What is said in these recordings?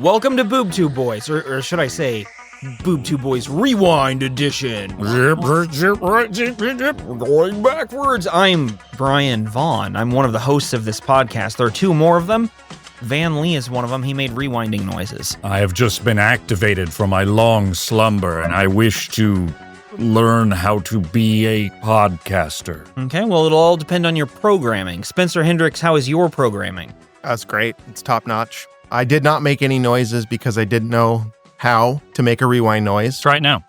Welcome to Boob Tube Boys, or should I say, Boob Tube Boys Rewind Edition. We're going backwards. I'm Brian Vaughn. I'm one of the hosts of this podcast. There are two more of them. Van Lee is one of them. He made rewinding noises. I have just been activated from my long slumber, and I wish to learn how to be a podcaster. Okay, well, it'll all depend on your programming. Spencer Hendricks, how is your programming? That's great. It's top notch. I did not make any noises because I didn't know how to make a rewind noise. Try it now.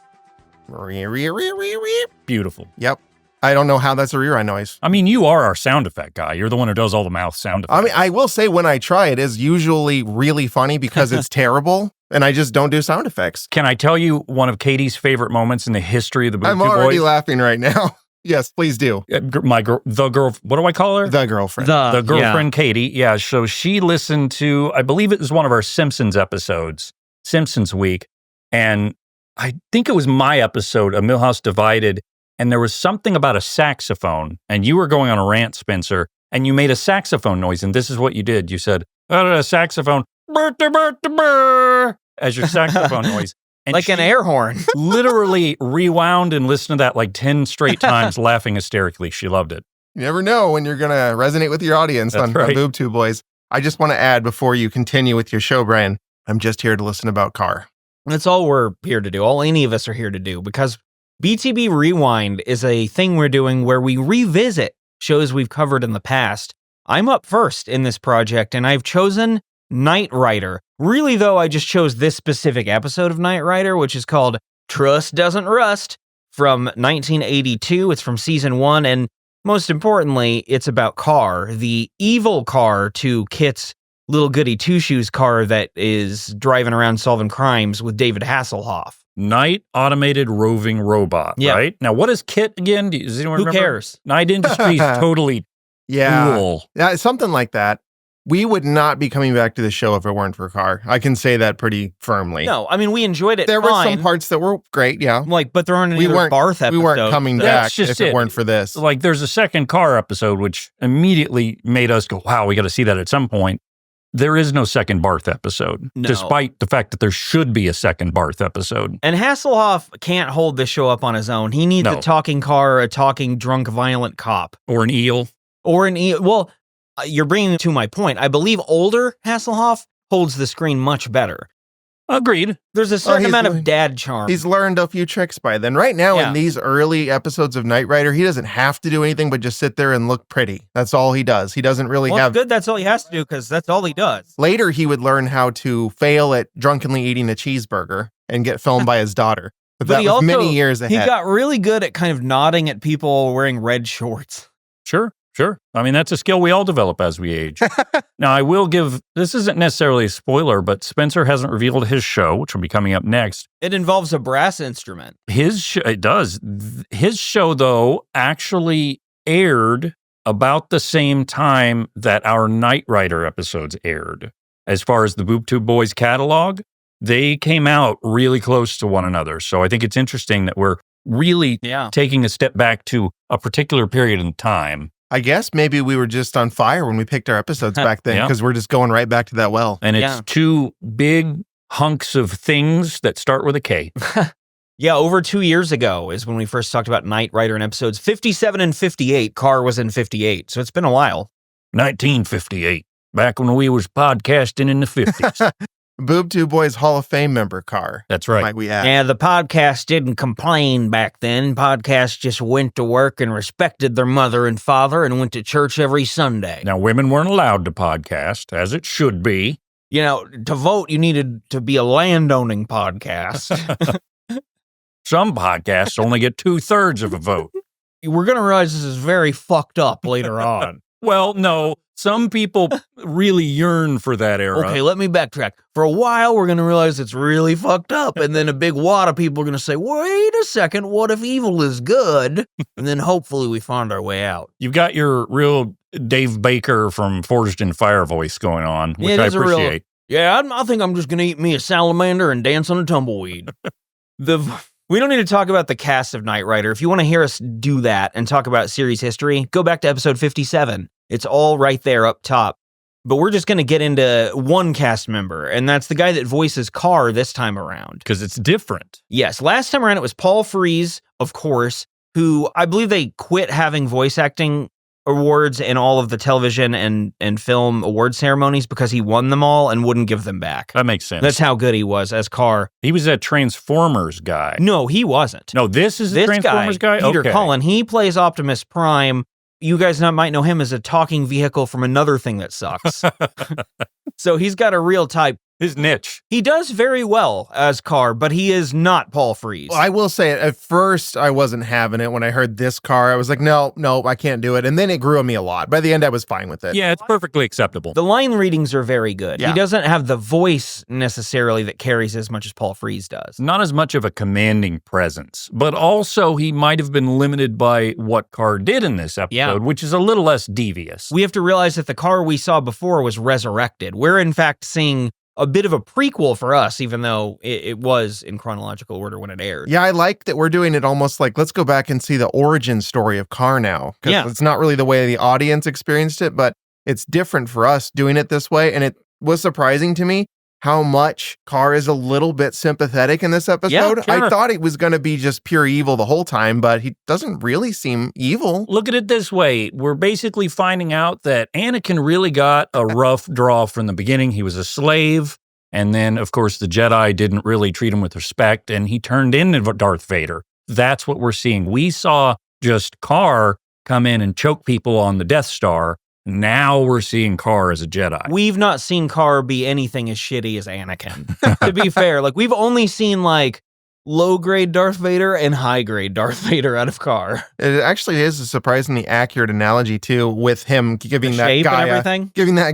Beautiful. Yep. I don't know how that's a rewind noise. I mean, you are our sound effect guy. You're the one who does all the mouth sound effects. I mean, I will say when I try it is usually really funny because it's terrible and I just don't do sound effects. Can I tell you one of Katie's favorite moments in the history of the Boob Tube Boys? I'm already laughing right now. Yes, please do. The girl, what do I call her? The girlfriend. The girlfriend, yeah. Katie. Yeah, so she listened to, I believe it was one of our Simpsons episodes, Simpsons Week, and I think it was my episode, A Millhouse Divided, and there was something about a saxophone, and you were going on a rant, Spencer, and you made a saxophone noise, and this is what you did. You said, a saxophone, as your saxophone noise. And like an air horn. Literally rewound and listened to that like 10 straight times, laughing hysterically. She loved it. You never know when you're going to resonate with your audience on Boob Tube Boys. I just want to add before you continue with your show, Brian, I'm just here to listen about k.a.r.r. That's all we're here to do. All any of us are here to do, because BTB Rewind is a thing we're doing where we revisit shows we've covered in the past. I'm up first in this project, and I've chosen Knight Rider. Really, though, I just chose this specific episode of Knight Rider, which is called Trust Doesn't Rust, from 1982. It's from season 1, and most importantly, it's about k.a.r.r, the evil k.a.r.r to KITT's little goody two-shoes k.a.r.r that is driving around solving crimes with David Hasselhoff. Knight Automated Roving Robot, right? Now, what is KITT again? Does anyone remember? Who cares? Knight Industries totally cool. Yeah, something like that. We would not be coming back to the show if it weren't for k.a.r.r. I can say that pretty firmly. No, I mean, we enjoyed it. There were some parts that were great, yeah. Like, but there aren't any other Barth episodes. We weren't coming back if it weren't for this. Like, there's a second k.a.r.r episode, which immediately made us go, wow, we got to see that at some point. There is no second Barth episode, despite the fact that there should be a second Barth episode. And Hasselhoff can't hold this show up on his own. He needs a talking k.a.r.r, a talking, drunk, violent cop. Or an eel. Well, you're bringing to my point. I believe older Hasselhoff holds the screen much better. Agreed. There's a certain amount of dad charm. He's learned a few tricks by then. Right now, in these early episodes of Knight Rider, he doesn't have to do anything but just sit there and look pretty. That's all he does. He doesn't really have... Good, that's all he has to do, because that's all he does. Later, he would learn how to fail at drunkenly eating a cheeseburger and get filmed by his daughter. But that was many years ahead. He got really good at kind of nodding at people wearing red shorts. Sure. I mean, that's a skill we all develop as we age. Now, I will give, this isn't necessarily a spoiler, but Spencer hasn't revealed his show, which will be coming up next. It involves a brass instrument. It does. His show, though, actually aired about the same time that our Knight Rider episodes aired. As far as the Boob Tube Boys catalog, they came out really close to one another. So I think it's interesting that we're really taking a step back to a particular period in time. I guess maybe we were just on fire when we picked our episodes back then, because we're just going right back to that well. And it's two big hunks of things that start with a K. Over 2 years ago is when we first talked about Knight Rider in episodes 57 and 58. k.a.r.r was in 58, so it's been a while. 1958, back when we was podcasting in the 50s. Boob Tube Boys Hall of Fame member k.a.r.r. That's right. Might we add. Yeah, the podcast didn't complain back then. Podcasts just went to work and respected their mother and father and went to church every Sunday. Now, women weren't allowed to podcast, as it should be. You know, to vote, you needed to be a landowning podcast. Some podcasts only get 2/3 of a vote. We're going to realize this is very fucked up later on. Well, no. Some people really yearn for that era. Okay, let me backtrack. For a while, we're going to realize it's really fucked up. And then a big wad of people are going to say, wait a second, what if evil is good? And then hopefully we find our way out. You've got your real Dave Baker from Forged in Fire voice going on, which I appreciate. I think I'm just going to eat me a salamander and dance on a tumbleweed. We don't need to talk about the cast of Knight Rider. If you want to hear us do that and talk about series history, go back to episode 57. It's all right there up top. But we're just going to get into one cast member, and that's the guy that voices K.a.r.r. this time around. Because it's different. Yes, last time around it was Paul Frees, of course, who I believe they quit having voice acting awards in all of the television and film award ceremonies because he won them all and wouldn't give them back. That makes sense. That's how good he was as K.a.r.r. He was that Transformers guy. No, he wasn't. No, this is the Transformers guy? Peter Okay. Cullen, he plays Optimus Prime. You guys might know him as a talking vehicle from another thing that sucks. So he's got a real type. His niche. He does very well as K.a.r.r., but he is not Paul Frees. Well, I will say, at first, I wasn't having it. When I heard this K.a.r.r., I was like, no, I can't do it. And then it grew on me a lot. By the end, I was fine with it. Yeah, it's perfectly acceptable. The line readings are very good. Yeah. He doesn't have the voice necessarily that carries as much as Paul Frees does. Not as much of a commanding presence, but also he might have been limited by what K.a.r.r. did in this episode, which is a little less devious. We have to realize that the K.a.r.r. we saw before was resurrected. We're in fact seeing a bit of a prequel for us, even though it was in chronological order when it aired. Yeah, I like that we're doing it almost like, let's go back and see the origin story of K.a.r.r. now. Because it's not really the way the audience experienced it, but it's different for us doing it this way. And it was surprising to me how much K.a.r.r. is a little bit sympathetic in this episode. Yeah, sure. I thought it was going to be just pure evil the whole time, but he doesn't really seem evil. Look at it this way. We're basically finding out that Anakin really got a rough draw from the beginning. He was a slave. And then, of course, the Jedi didn't really treat him with respect, and he turned into Darth Vader. That's what we're seeing. We saw just K.a.r.r. come in and choke people on the Death Star. Now we're seeing K.a.r.r. as a Jedi. We've not seen K.a.r.r. be anything as shitty as Anakin. To be fair, like we've only seen like low-grade Darth Vader and high-grade Darth Vader out of K.a.r.r. It actually is a surprisingly accurate analogy, too, with him giving that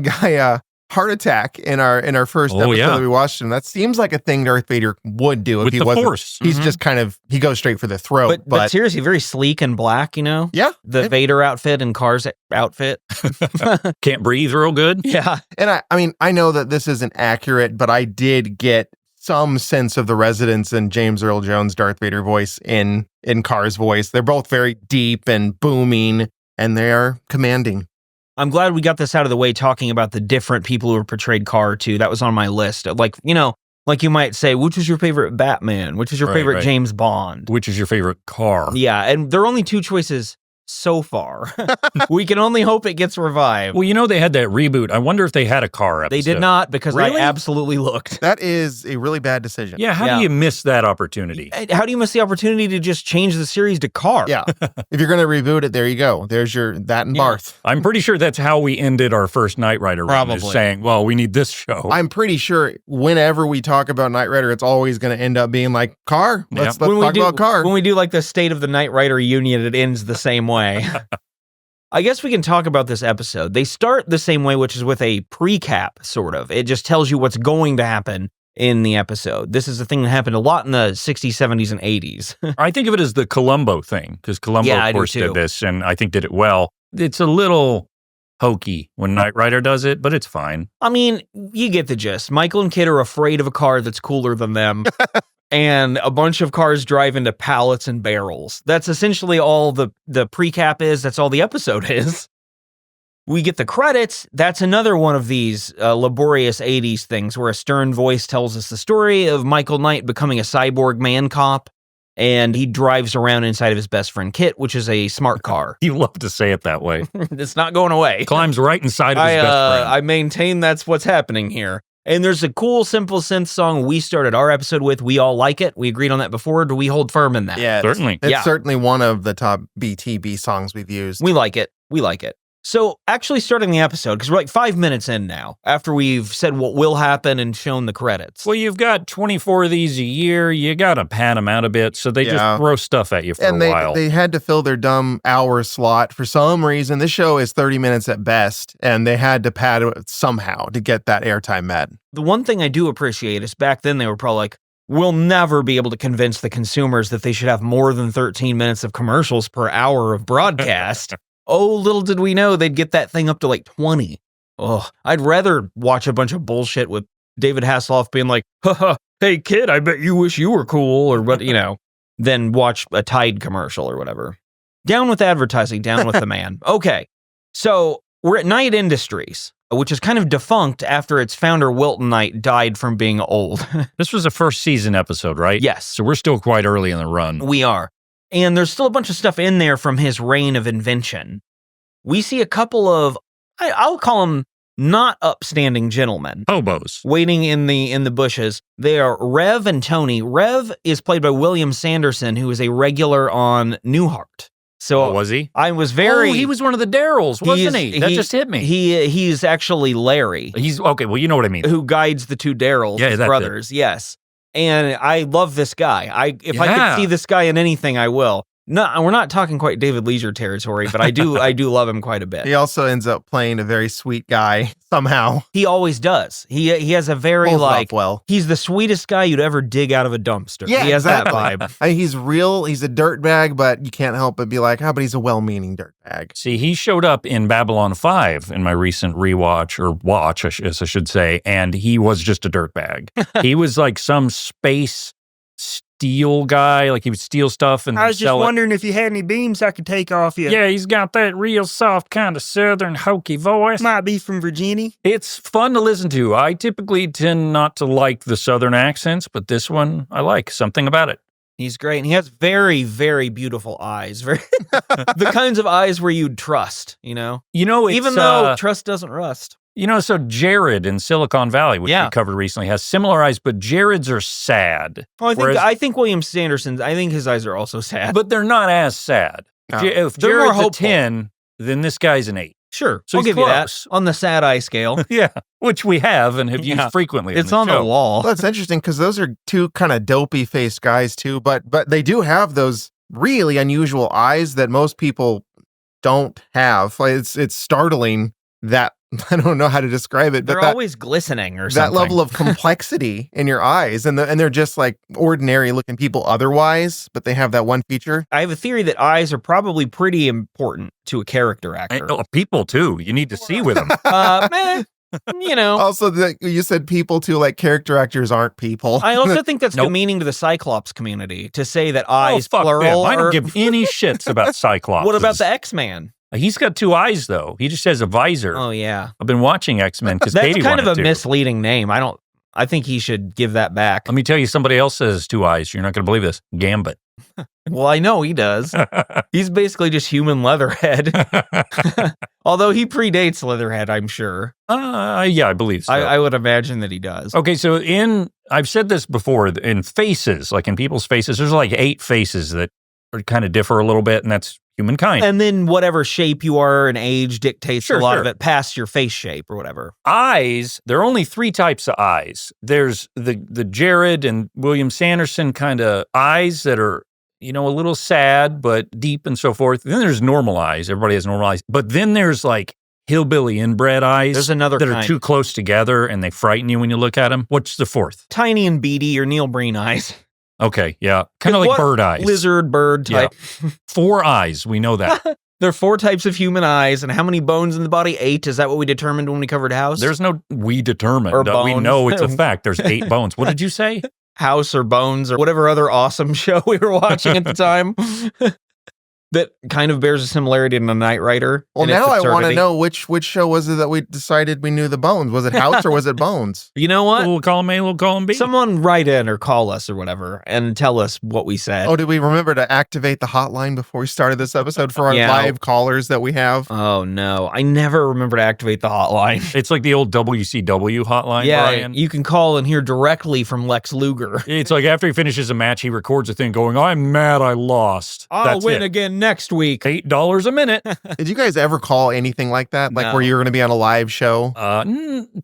guy a heart attack in our first episode that we watched him. That seems like a thing Darth Vader would do if with he the wasn't. Force. He's just kind of, he goes straight for the throat. But seriously, very sleek and black, you know? Yeah. The Vader outfit and K.a.r.r.'s outfit. Can't breathe real good. Yeah. And I mean, I know that this isn't accurate, but I did get some sense of the resonance in James Earl Jones' Darth Vader voice in K.a.r.r.'s voice. They're both very deep and booming, and they are commanding. I'm glad we got this out of the way talking about the different people who portrayed K.a.r.r. too. That was on my list. Like, you know, like you might say, which was your favorite Batman? Which is your favorite James Bond? Which is your favorite K.a.r.r.? Yeah, and there are only two choices so far. We can only hope it gets revived. Well, you know, they had that reboot. I wonder if they had a K.a.r.r. episode. They did not, because Really? I absolutely looked. That is a really bad decision. Yeah, how do you miss that opportunity? How do you miss the opportunity to just change the series to K.a.r.r.? Yeah. If you're going to reboot it, there you go. There's that and Barth. I'm pretty sure that's how we ended our first Knight Rider run, is saying, well, we need this show. I'm pretty sure whenever we talk about Knight Rider, it's always going to end up being like, K.a.r.r. Let's talk about K.a.r.r. When we do like the State of the Knight Rider Union, it ends the same way. I guess we can talk about this episode. They start the same way, which is with a pre-cap, sort of. It just tells you what's going to happen in the episode. This is a thing that happened a lot in the 60s, 70s, and 80s. I think of it as the Columbo thing, because Columbo, of course, did this, and I think did it well. It's a little hokey when Knight Rider does it, but it's fine. I mean, you get the gist. Michael and KITT are afraid of a car that's cooler than them. And a bunch of cars drive into pallets and barrels. That's essentially all the pre-cap is. That's all the episode is. We get the credits. That's another one of these laborious 80s things where a stern voice tells us the story of Michael Knight becoming a cyborg man cop. And he drives around inside of his best friend KITT, which is a smart car. You love to say it that way. It's not going away. Climbs right inside of his best friend. I maintain that's what's happening here. And there's a cool, simple synth song we started our episode with. We all like it. We agreed on that before. Do we hold firm in that? Yeah, certainly. It's certainly one of the top BTB songs we've used. We like it. We like it. So actually starting the episode, because we're like 5 minutes in now, after we've said what will happen and shown the credits. Well, you've got 24 of these a year. You got to pad them out a bit, so they just throw stuff at you for a while. They had to fill their dumb hour slot for some reason. This show is 30 minutes at best, and they had to pad it somehow to get that airtime met. The one thing I do appreciate is back then they were probably like, we'll never be able to convince the consumers that they should have more than 13 minutes of commercials per hour of broadcast. Oh, little did we know they'd get that thing up to like 20. Oh, I'd rather watch a bunch of bullshit with David Hasselhoff being like, haha, hey kid, I bet you wish you were cool, or what, you know, than watch a Tide commercial or whatever. Down with advertising, down with the man. Okay, so we're at Knight Industries. which is kind of defunct after its founder, Wilton Knight, died from being old. This was a first season episode, right? Yes. So we're still quite early in the run. We are. And there's still a bunch of stuff in there from his reign of invention. We see a couple of, I'll call them not upstanding gentlemen. Hobos. Waiting in the bushes. They are Rev and Tony. Rev is played by William Sanderson, who is a regular on Newhart. So was he? I was very... Oh, he was one of the Darryls, wasn't he? That just hit me. He's actually Larry. He's, okay, well, you know what I mean. Who guides the two Darryls, his brothers, yes. And I love this guy. If I could see this guy in anything, I will. No, we're not talking quite David Leisure territory, but I do love him quite a bit. He also ends up playing a very sweet guy somehow. He always does. He has a very he's the sweetest guy you'd ever dig out of a dumpster. Yeah, he has exactly. that vibe. I mean, he's real. He's a dirtbag, but you can't help but be like, but he's a well-meaning dirtbag. See, he showed up in Babylon 5 in my recent rewatch, or watch, as I should say, and he was just a dirtbag. He was like some space steal guy, like he would steal stuff and I was just wondering if you had any beams I could take off you. Yeah, he's got that real soft kind of southern hokey voice. Might be from Virginia. It's fun to listen to. I typically tend not to like the southern accents, but this one I like. Something about it. He's great. And he has very, very beautiful eyes. The kinds of eyes where you'd trust, you know? Even though trust doesn't rust. So Jared in Silicon Valley, which we covered recently, has similar eyes, but Jared's are sad. Well, I think William Sanderson's, I think his eyes are also sad. But they're not as sad. No. If Jared's a 10, then this guy's an 8. Sure. So I'll give you that on the sad eye scale. Yeah, which we have and have used frequently. It's on the wall. Well, that's interesting because those are two kind of dopey-faced guys too, but they do have those really unusual eyes that most people don't have. Like it's startling that I don't know how to describe it, but they're always glistening or something. That level of complexity in your eyes, and they're just like ordinary looking people otherwise, but they have that one feature. I have a theory that eyes are probably pretty important to a character actor. People too. You need to see with them. Also, you said people too, like character actors aren't people. I also think that's demeaning to the Cyclops community to say that eyes plural. I don't give any shits about Cyclops. What about the X-Man? He's got 2 eyes, though. He just has a visor. Oh, yeah. I've been watching X-Men because Katie wanted to. That's kind of a to. misleading name. I think he should give that back. Let me tell you, somebody else has 2 eyes. You're not going to believe this. Gambit. Well, I know he does. He's basically just human Leatherhead. Although he predates Leatherhead, I'm sure. Yeah, I believe so. I would imagine that he does. Okay, so I've said this before, in faces, like in people's faces, there's like 8 faces that kind of differ a little bit, and that's humankind. And then whatever shape you are and age dictates a lot of it past your face shape or whatever. Eyes, there are only 3 types of eyes. There's the Jared and William Sanderson kind of eyes that are, a little sad, but deep and so forth. Then there's normal eyes. Everybody has normal eyes. But then there's like hillbilly inbred eyes. There's another that are too close together and they frighten you when you look at them. What's the 4th? Tiny and beady or Neil Breen eyes. Okay, yeah. Kind of like bird eyes. Lizard, bird type. Yeah. 4 eyes, we know that. There are 4 types of human eyes, and how many bones in the body? 8. Is that what we determined when we covered House? There's no we determined. Or we know it's a fact. There's 8 bones. What did you say? House or Bones or whatever other awesome show we were watching at the time. That kind of bears a similarity to Knight Rider. Well, now I want to know which show was it that we decided we knew the bones? Was it House or was it Bones? You know what? We'll call them A, we'll call them B. Someone write in or call us or whatever and tell us what we said. Oh, did we remember to activate the hotline before we started this episode for our live callers that we have? Oh, no. I never remember to activate the hotline. It's like the old WCW hotline, Brian. You can call and hear directly from Lex Luger. It's like after he finishes a match, he records a thing going, I'm mad I lost. I'll win again next week. $8 a minute. Did you guys ever call anything like that? Like where you were going to be on a live show?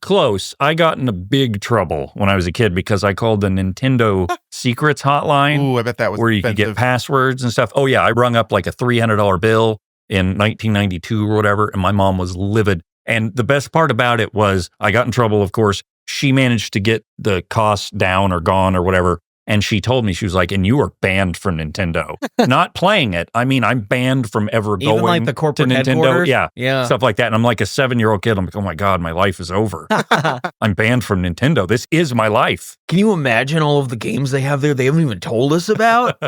Close. I got into big trouble when I was a kid because I called the Nintendo Secrets hotline. Ooh, I bet that was where you could get passwords and stuff. Oh, yeah. I rung up like a $300 bill in 1992 or whatever, and my mom was livid. And the best part about it was I got in trouble, of course. She managed to get the cost down or gone or whatever. And she told me, she was like, and you are banned from Nintendo. Not playing it. I mean, I'm banned from ever going even like the corporate to Nintendo. Headquarters? Yeah. Stuff like that. And I'm like a 7-year-old kid. I'm like, oh my God, my life is over. I'm banned from Nintendo. This is my life. Can you imagine all of the games they have there they haven't even told us about?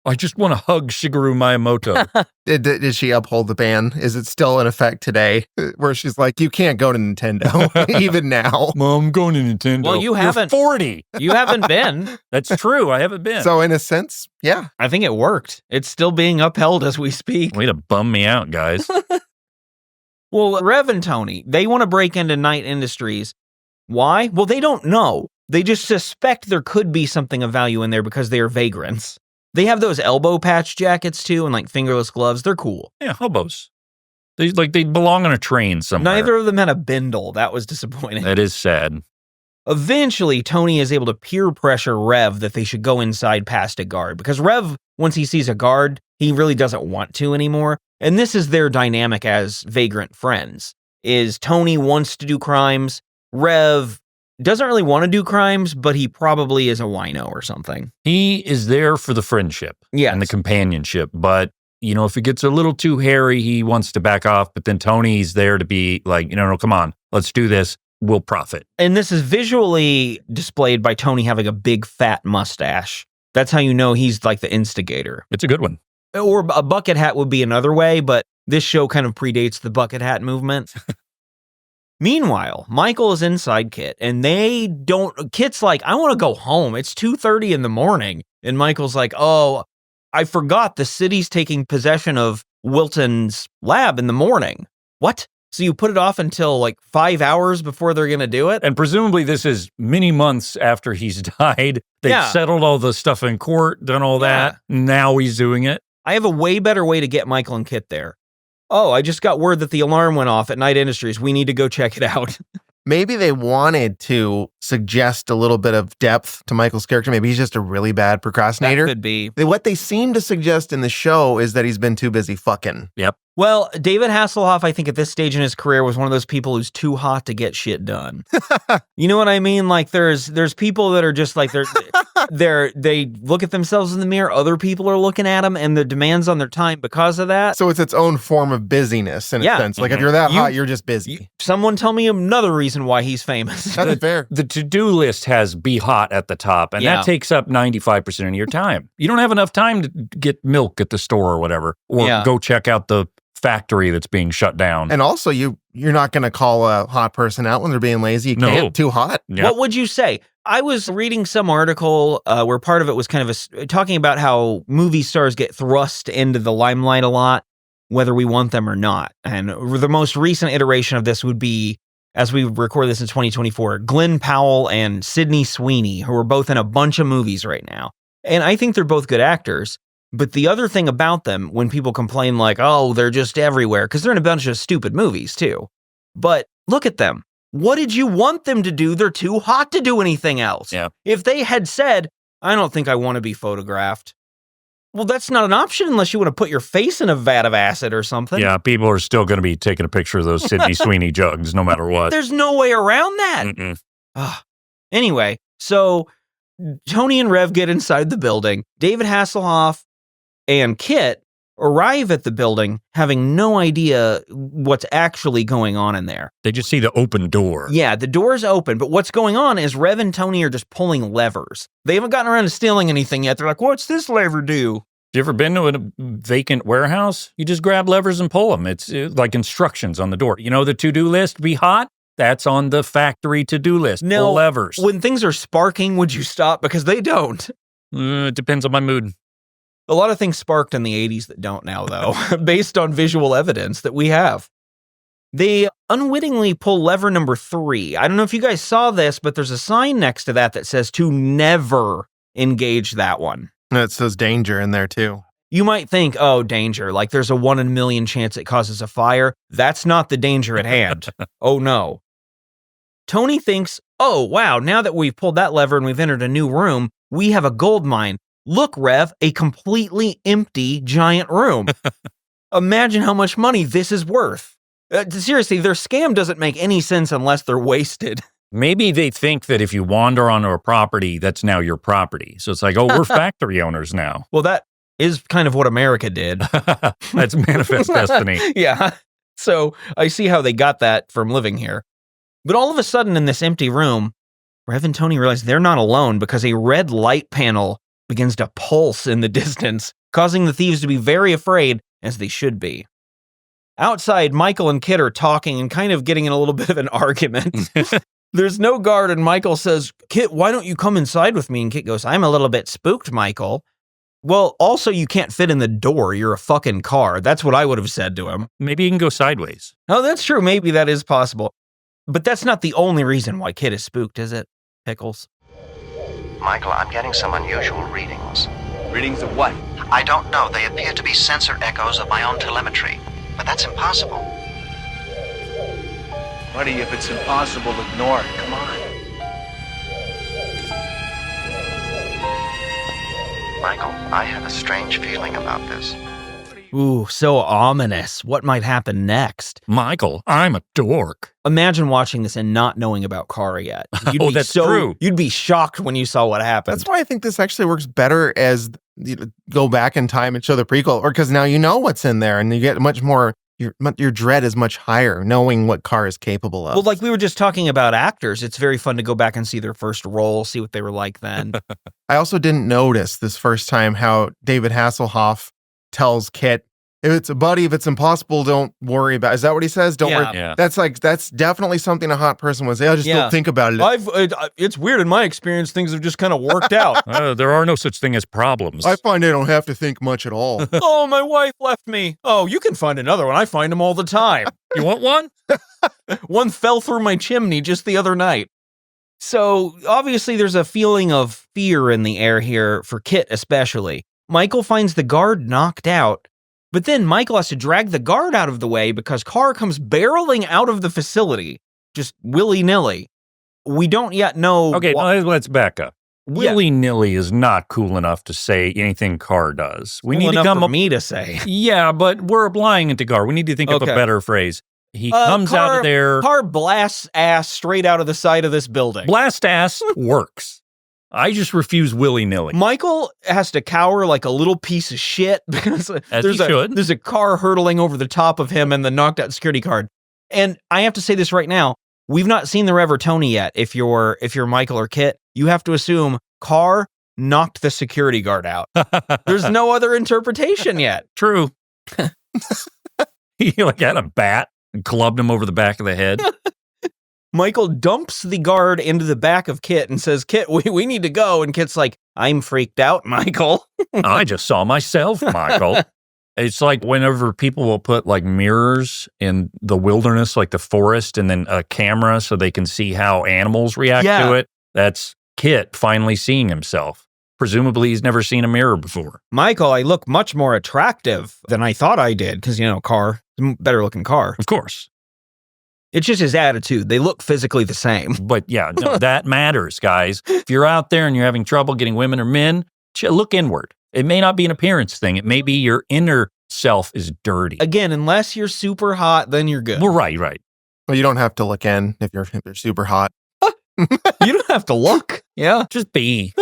I just want to hug Shigeru Miyamoto. Did she uphold the ban? Is it still in effect today? Where she's like, you can't go to Nintendo, even now. Mom, I'm going to Nintendo. Well, You're haven't. 40. You haven't been. That's true. I haven't been. So in a sense, yeah. I think it worked. It's still being upheld as we speak. Way to bum me out, guys. Well, Rev and Tony, they want to break into Knight Industries. Why? Well, they don't know. They just suspect there could be something of value in there because they are vagrants. They have those elbow patch jackets too and like fingerless gloves. They're cool. Yeah, hobos. They belong on a train somewhere. Neither of them had a bindle. That was disappointing. That is sad. Eventually, Tony is able to peer pressure Rev that they should go inside past a guard because Rev, once he sees a guard, he really doesn't want to anymore. And this is their dynamic as vagrant friends. Is Tony wants to do crimes. Rev doesn't really want to do crimes, but he probably is a wino or something. He is there for the friendship and the companionship. But, if it gets a little too hairy, he wants to back off. But then Tony's there to be like, no, come on, let's do this. We'll profit. And this is visually displayed by Tony having a big fat mustache. That's how you know he's like the instigator. It's a good one. Or a bucket hat would be another way, but this show kind of predates the bucket hat movement. Meanwhile, Michael is inside KITT, and KITT's like, I want to go home. It's 2:30 in the morning. And Michael's like, oh, I forgot the city's taking possession of Wilton's lab in the morning. What? So you put it off until like 5 hours before they're going to do it? And presumably this is many months after he's died. They've settled all the stuff in court, done all that. Now he's doing it. I have a way better way to get Michael and KITT there. Oh, I just got word that the alarm went off at Knight Industries. We need to go check it out. Maybe they wanted to suggest a little bit of depth to Michael's character. Maybe he's just a really bad procrastinator. That could be. What they seem to suggest in the show is that he's been too busy fucking. Yep. Well, David Hasselhoff, I think at this stage in his career was one of those people who's too hot to get shit done. You know what I mean? Like there's people that are just like they look at themselves in the mirror. Other people are looking at them, and the demands on their time because of that. So it's its own form of busyness in a sense. Like if you're that hot, you're just busy. Someone tell me another reason why he's famous. That's fair. The to-do list has be hot at the top, and that takes up 95% of your time. You don't have enough time to get milk at the store or whatever, or go check out the factory that's being shut down. And also, you're not going to call a hot person out when they're being lazy. You can't. Too hot. Yep. What would you say? I was reading some article where part of it was kind of talking about how movie stars get thrust into the limelight a lot, whether we want them or not. And the most recent iteration of this would be, as we record this in 2024, Glenn Powell and Sydney Sweeney, who are both in a bunch of movies right now. And I think they're both good actors. But the other thing about them, when people complain like, oh, they're just everywhere, because they're in a bunch of stupid movies too. But look at them. What did you want them to do? They're too hot to do anything else. Yeah. If they had said, I don't think I want to be photographed. Well, that's not an option unless you want to put your face in a vat of acid or something. Yeah, people are still going to be taking a picture of those Sydney Sweeney jugs no matter what. There's no way around that. Anyway, so Tony and Rev get inside the building. David Hasselhoff and KITT arrive at the building having no idea what's actually going on in there. They just see the open door. Yeah, the door's open, but what's going on is Rev and Tony are just pulling levers. They haven't gotten around to stealing anything yet. They're like, what's this lever do? You ever been to a vacant warehouse? You just grab levers and pull them. It's like instructions on the door. You know the to-do list, be hot? That's on the factory to-do list. No, pull levers. When things are sparking, would you stop? Because they don't. It depends on my mood. A lot of things sparked in the 80s that don't now, though, based on visual evidence that we have. They unwittingly pull lever number 3. I don't know if you guys saw this, but there's a sign next to that says to never engage that one. And it says danger in there, too. You might think, oh, danger, like there's a 1 in a million chance it causes a fire. That's not the danger at hand. Oh, no. Tony thinks, oh, wow, now that we've pulled that lever and we've entered a new room, we have a gold mine. Look, Rev, a completely empty giant room. Imagine how much money this is worth. Seriously, their scam doesn't make any sense unless they're wasted. Maybe they think that if you wander onto a property, that's now your property. So it's like, oh, we're factory owners now. Well, that is kind of what America did. That's manifest destiny. Yeah. So I see how they got that from living here. But all of a sudden in this empty room, Rev and Tony realize they're not alone because a red light panel begins to pulse in the distance, causing the thieves to be very afraid, as they should be. Outside, Michael and KITT are talking and kind of getting in a little bit of an argument. There's no guard, and Michael says, "KITT, why don't you come inside with me?" And KITT goes, "I'm a little bit spooked, Michael." Well, also, you can't fit in the door. You're a fucking car. That's what I would have said to him. Maybe you can go sideways. Oh, that's true. Maybe that is possible. But that's not the only reason why KITT is spooked, is it, Pickles? Michael, I'm getting some unusual readings. Readings of what? I don't know. They appear to be sensor echoes of my own telemetry. But that's impossible. Buddy, if it's impossible, ignore it. Come on. Michael, I have a strange feeling about this. Ooh, so ominous. What might happen next? Michael, I'm a dork. Imagine watching this and not knowing about K.a.r.r. yet. Oh, that's true. You'd be shocked when you saw what happened. That's why I think this actually works better as you go back in time and show the prequel, or because now you know what's in there and you get much more, your dread is much higher knowing what K.a.r.r. is capable of. Well, like we were just talking about actors, it's very fun to go back and see their first role, see what they were like then. I also didn't notice this first time how David Hasselhoff tells KITT, if it's a buddy, if it's impossible, don't worry about it. Is that what he says? Don't worry. Yeah. That's definitely something a hot person would say. I just don't think about it. It's weird in my experience, things have just kind of worked out. There are no such thing as problems. I find I don't have to think much at all. Oh, my wife left me. Oh, you can find another one. I find them all the time. You want one? One fell through my chimney just the other night. So obviously there's a feeling of fear in the air here for KITT especially. Michael finds the guard knocked out, but then Michael has to drag the guard out of the way because K.a.r.r. comes barreling out of the facility, just willy-nilly. We don't yet know... Okay, let's back up. Willy-nilly is not cool enough to say anything K.a.r.r. does. We need to come for me to say. Yeah, but we're applying it to K.a.r.r. We need to think of a better phrase. He comes out of there... K.a.r.r. blasts ass straight out of the side of this building. Blast ass works. I just refuse willy-nilly. Michael has to cower like a little piece of shit because there's a car hurtling over the top of him and the knocked out security guard. And I have to say this right now, we've not seen the Rever Tony yet. If you're Michael or KITT, you have to assume K.a.r.r. knocked the security guard out. There's no other interpretation yet. True. He had a bat and clubbed him over the back of the head. Michael dumps the guard into the back of KITT and says, "KITT, we need to go." And KITT's like, "I'm freaked out, Michael." I just saw myself, Michael. It's like whenever people will put like mirrors in the wilderness, like the forest, and then a camera so they can see how animals react to it. That's KITT finally seeing himself. Presumably he's never seen a mirror before. Michael, I look much more attractive than I thought I did because, K.a.r.r., better looking K.a.r.r. Of course. It's just his attitude. They look physically the same. But yeah, no, that matters, guys. If you're out there and you're having trouble getting women or men, look inward. It may not be an appearance thing. It may be your inner self is dirty. Again, unless you're super hot, then you're good. Well, right. Well, you don't have to look in if you're super hot. You don't have to look. Yeah. Just be.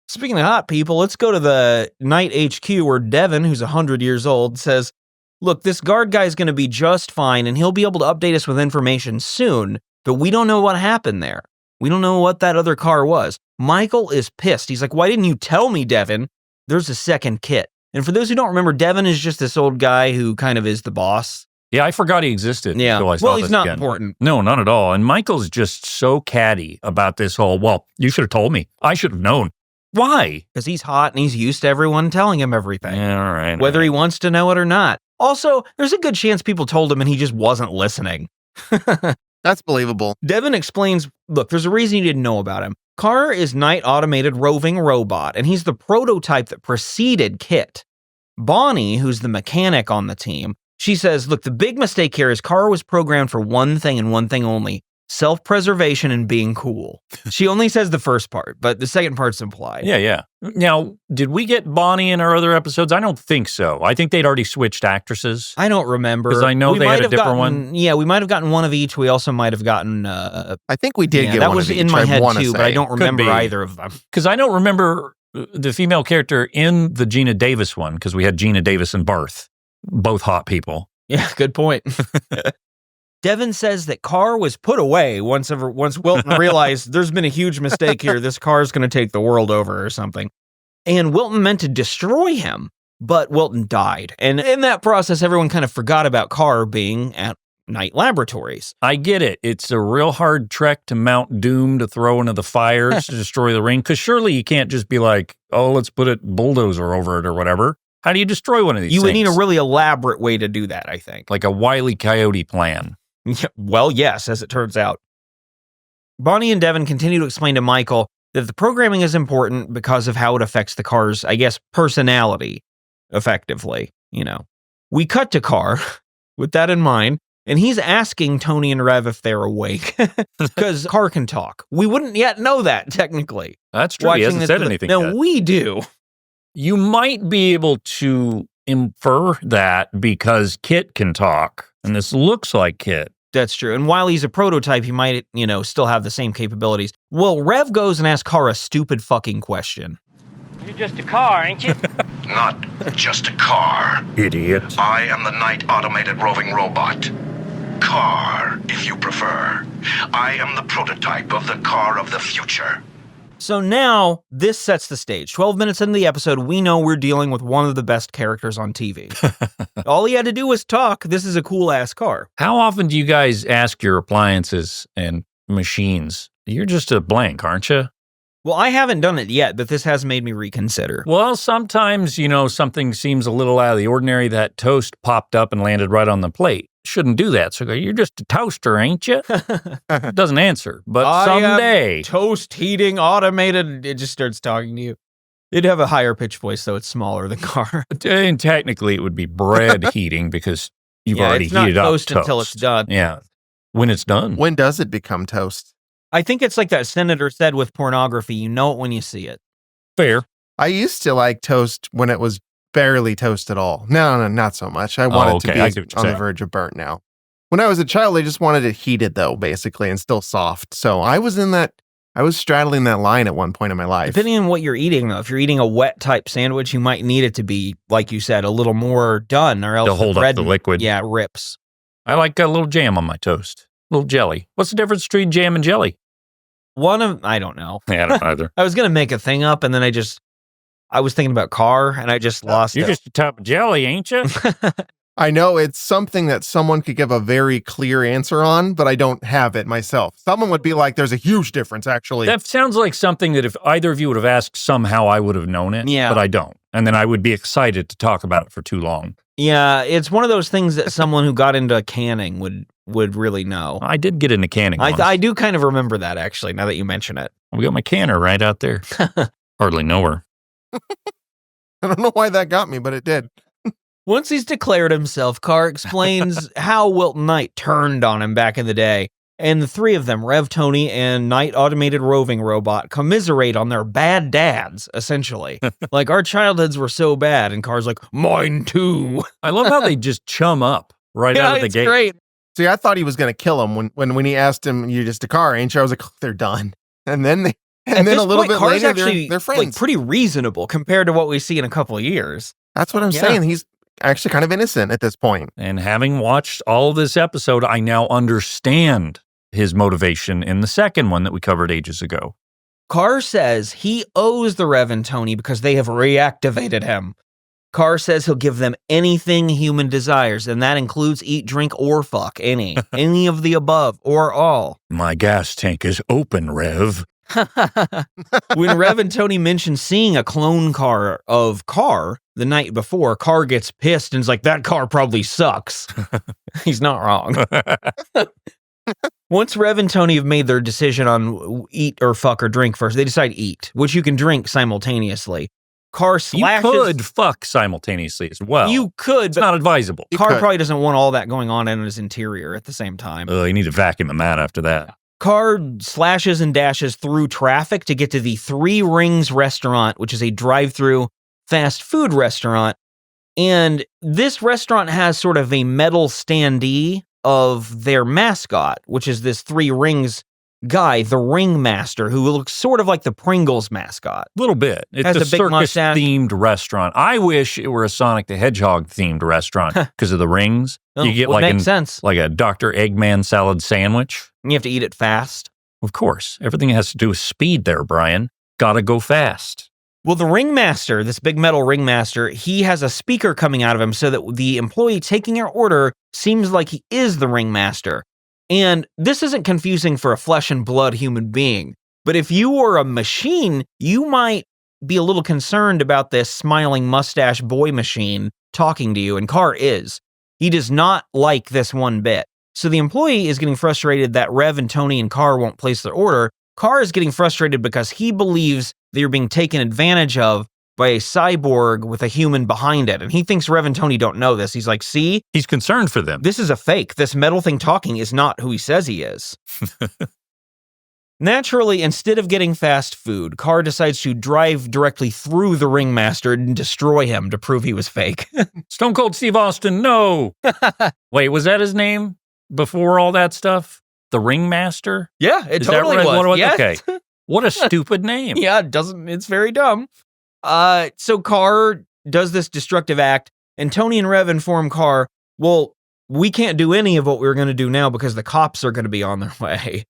Speaking of hot people, let's go to the night HQ where Devin, who's 100 years old, says, "Look, this guard guy is going to be just fine, and he'll be able to update us with information soon, but we don't know what happened there. We don't know what that other car was." Michael is pissed. He's like, "Why didn't you tell me, Devin? There's a second KITT." And for those who don't remember, Devin is just this old guy who kind of is the boss. Yeah, I forgot he existed. Yeah, until I saw he's this not again. important. No, not at all. And Michael's just so catty about this whole, well, you should have told me. I should have known. Why? Because he's hot and he's used to everyone telling him everything. Yeah, all right. Whether he wants to know it or not. Also, there's a good chance people told him and he just wasn't listening. That's believable. Devin explains, look, there's a reason you didn't know about him. K.a.r.r. is Night Automated Roving Robot, and he's the prototype that preceded KITT. Bonnie, who's the mechanic on the team, she says, look, the big mistake here is K.a.r.r. was programmed for one thing and one thing only, self-preservation and being cool. She only says the first part, but the second part's implied. Yeah. Now, did we get Bonnie in our other episodes? I don't think so. I think they'd already switched actresses. I don't remember. Because I know they had a different one. Yeah, we might have gotten one of each. We also might have gotten... I think we did get that one was of each, in my head too, say. but I don't remember either of them. Because I don't remember the female character in the Gina Davis one, because we had Gina Davis and Barth, both hot people. Yeah, good point. Devin says that K.a.r.r. was put away once Wilton realized there's been a huge mistake here. This car is going to take the world over or something. and Wilton meant to destroy him, but Wilton died. And in that process, everyone kind of forgot about K.a.r.r. being at Knight Laboratories. I get it. It's a real hard trek to Mount Doom to throw into the fires to destroy the ring, because surely you can't just be like, oh, let's put a bulldozer over it or whatever. How do you destroy one of these things? You would need a really elaborate way to do that, I think. Like a Wile E. Coyote plan. Well, yes, as it turns out. Bonnie and Devin continue to explain to Michael that the programming is important because of how it affects the K.a.r.r's, I guess, personality, effectively, you know. We cut to K.a.r.r. with that in mind, and he's asking Tony and Rev if they're awake, because K.a.r.r. can talk. We wouldn't yet know that, technically. That's true. He hasn't said anything yet. No, we do. You might be able to infer that because KITT can talk, and this looks like KITT. That's true. And while he's a prototype, he might, still have the same capabilities. Well, Rev goes and asks K.a.r.r. a stupid fucking question. You're just a car, ain't you? Not just a car. Idiot. I am the Knight automated roving robot. K.a.r.r, if you prefer. I am the prototype of the K.a.r.r of the future. So now, this sets the stage. 12 minutes into the episode, we know we're dealing with one of the best characters on TV. All he had to do was talk. This is a cool-ass car. How often do you guys ask your appliances and machines? You're just a blank, aren't you? Well, I haven't done it yet, but this has made me reconsider. Well, sometimes, something seems a little out of the ordinary. That toast popped up and landed right on the plate. Shouldn't do that. So you're just a toaster, ain't you? It doesn't answer. But someday. Toast heating automated. It just starts talking to you. It'd have a higher pitch voice, though. It's smaller than K.a.r.r. And technically, it would be bread heating because you've already heated up it's not toast toast until it's done. Yeah. When it's done. When does it become toast? I think it's like that senator said with pornography. You know it when you see it. Fair. I used to like toast when it was barely toast at all. No, not so much. I want it to be on the verge of burnt now. When I was a child, I just wanted it heated, though, basically, and still soft. So I was straddling that line at one point in my life. Depending on what you're eating, though. If you're eating a wet type sandwich, you might need it to be, like you said, a little more done, or else to hold up the liquid. Yeah, it rips. I like a little jam on my toast. A little jelly. What's the difference between jam and jelly? I don't know. Yeah, I don't either. I was going to make a thing up, and then I was thinking about K.a.r.r, and I just lost it. You're just a type of jelly, ain't you? I know it's something that someone could give a very clear answer on, but I don't have it myself. Someone would be like, there's a huge difference, actually. That sounds like something that if either of you would have asked, somehow I would have known it. Yeah. But I don't. And then I would be excited to talk about it for too long. Yeah, it's one of those things that someone who got into canning would really know. I did get into canning once. I do kind of remember that, actually, now that you mention it. We got my canner right out there. Hardly know her. I don't know why that got me, but it did. Once he's declared himself, K.a.r.r explains how Wilton Knight turned on him back in the day, and the three of them, Rev, Tony, and Knight Automated Roving Robot, commiserate on their bad dads, essentially. Like, our childhoods were so bad, and K.a.r.r's like, mine too. I love how they just chum up right out of the gate. Great. See, I thought he was going to kill him when he asked him, "You're just a car, ain't you?" I was like, they're done. And then a little bit K.a.r.r's later, actually, they're friends. Like, pretty reasonable compared to what we see in a couple of years. That's what I'm saying. He's actually kind of innocent at this point. And having watched all this episode, I now understand his motivation in the second one that we covered ages ago. K.a.r.r says he owes the Rev and Tony because they have reactivated him. K.a.r.r says he'll give them anything human desires, and that includes eat, drink, or fuck. Any of the above, or all. My gas tank is open, Rev. When Rev and Tony mention seeing a clone car of K.a.r.r the night before, K.a.r.r gets pissed and is like, that car probably sucks. He's not wrong. Once Rev and Tony have made their decision on eat or fuck or drink first, they decide eat, which you can drink simultaneously. K.a.r.r slashes. You could fuck simultaneously as well. You could, it's not advisable. K.a.r.r probably doesn't want all that going on in his interior at the same time. You need to vacuum him out after that. K.a.r.r slashes and dashes through traffic to get to the Three Rings restaurant, which is a drive-through fast food restaurant. And this restaurant has sort of a metal standee of their mascot, which is this Three Rings guy, the Ringmaster, who looks sort of like the Pringles mascot. A little bit. It's has a a big mustache. circus-themed restaurant. I wish it were a Sonic the Hedgehog-themed restaurant because of the rings. Oh, you get makes sense. Like a Dr. Eggman salad sandwich. You have to eat it fast. Of course. Everything has to do with speed there, Brian. Gotta go fast. Well, the ringmaster, this big metal ringmaster, he has a speaker coming out of him so that the employee taking your order seems like he is the ringmaster. And this isn't confusing for a flesh and blood human being. But if you were a machine, you might be a little concerned about this smiling mustache boy machine talking to you, and K.a.r.r. is. He does not like this one bit. So the employee is getting frustrated that Rev and Tony and K.a.r.r. won't place their order. K.a.r.r. is getting frustrated because he believes they're being taken advantage of by a cyborg with a human behind it. And he thinks Rev and Tony don't know this. He's like, see? He's concerned for them. This is a fake. This metal thing talking is not who he says he is. Naturally, instead of getting fast food, K.a.r.r. decides to drive directly through the ringmaster and destroy him to prove he was fake. Stone Cold Steve Austin, no! Wait, was that his name before all that stuff? The Ringmaster? Yeah, it Is totally that right? was. Yes. Okay. What a stupid name. Yeah, it's very dumb. So K.a.r.r. does this destructive act, and Tony and Rev inform K.a.r.r., well, we can't do any of what we're going to do now because the cops are going to be on their way.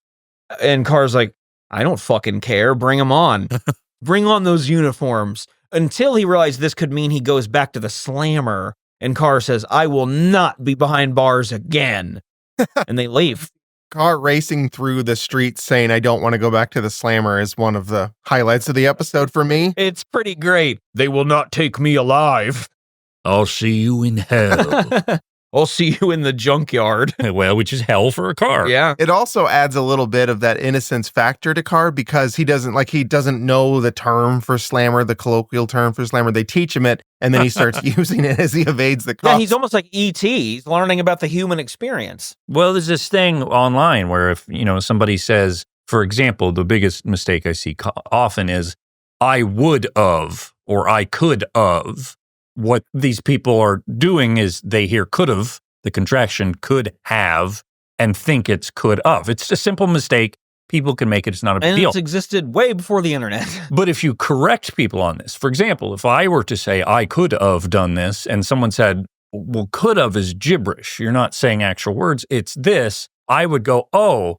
And K.a.r.r.'s like, I don't fucking care. Bring them on. Bring on those uniforms. Until he realized this could mean he goes back to the slammer, and K.a.r.r. says, I will not be behind bars again. And they leave. K.a.r.r. racing through the streets saying, I don't want to go back to the slammer is one of the highlights of the episode for me. It's pretty great. They will not take me alive. I'll see you in hell. I'll see you in the junkyard. Well, which is hell for a car. Yeah. It also adds a little bit of that innocence factor to K.a.r.r. because he doesn't know the term for slammer, the colloquial term for slammer. They teach him it, and then he starts using it as he evades the cops. Yeah, he's almost like E.T. He's learning about the human experience. Well, there's this thing online where if, somebody says, for example, the biggest mistake I see often is, I would of, or I could of. What these people are doing is they hear could have, the contraction could have, and think it's could of. It's a simple mistake. People can make it. It's not a big deal. And it's existed way before the internet. But if you correct people on this, for example, if I were to say I could have done this and someone said, well, could have is gibberish. You're not saying actual words. It's this. I would go, oh,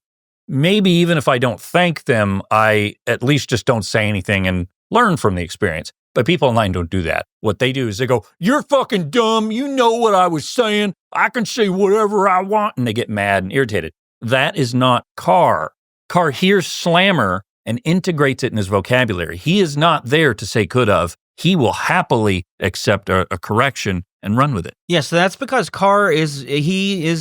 maybe even if I don't thank them, I at least just don't say anything and learn from the experience. But people online don't do that. What they do is they go, you're fucking dumb. You know what I was saying. I can say whatever I want. And they get mad and irritated. That is not K.a.r.r. K.a.r.r. hears slammer and integrates it in his vocabulary. He is not there to say could have. He will happily accept a correction and run with it. Yeah, so that's because K.a.r.r. is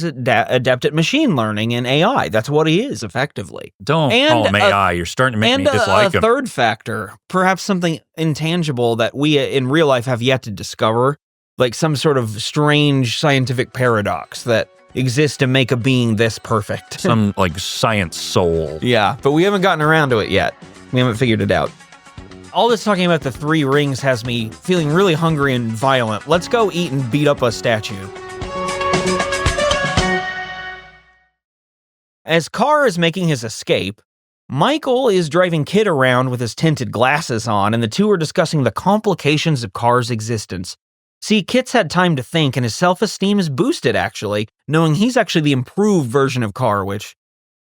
adept at machine learning and AI. That's what he is, effectively. Don't call him AI. You're starting to make me dislike him. And a third factor, perhaps something intangible that we in real life have yet to discover, like some sort of strange scientific paradox that exists to make a being this perfect. Some like science soul. Yeah, but we haven't gotten around to it yet. We haven't figured it out. All this talking about the three rings has me feeling really hungry and violent. Let's go eat and beat up a statue. As K.a.r.r. is making his escape, Michael is driving KITT around with his tinted glasses on, and the two are discussing the complications of K.a.r.r.'s existence. See, KITT's had time to think, and his self-esteem is boosted, actually, knowing he's actually the improved version of K.a.r.r., which...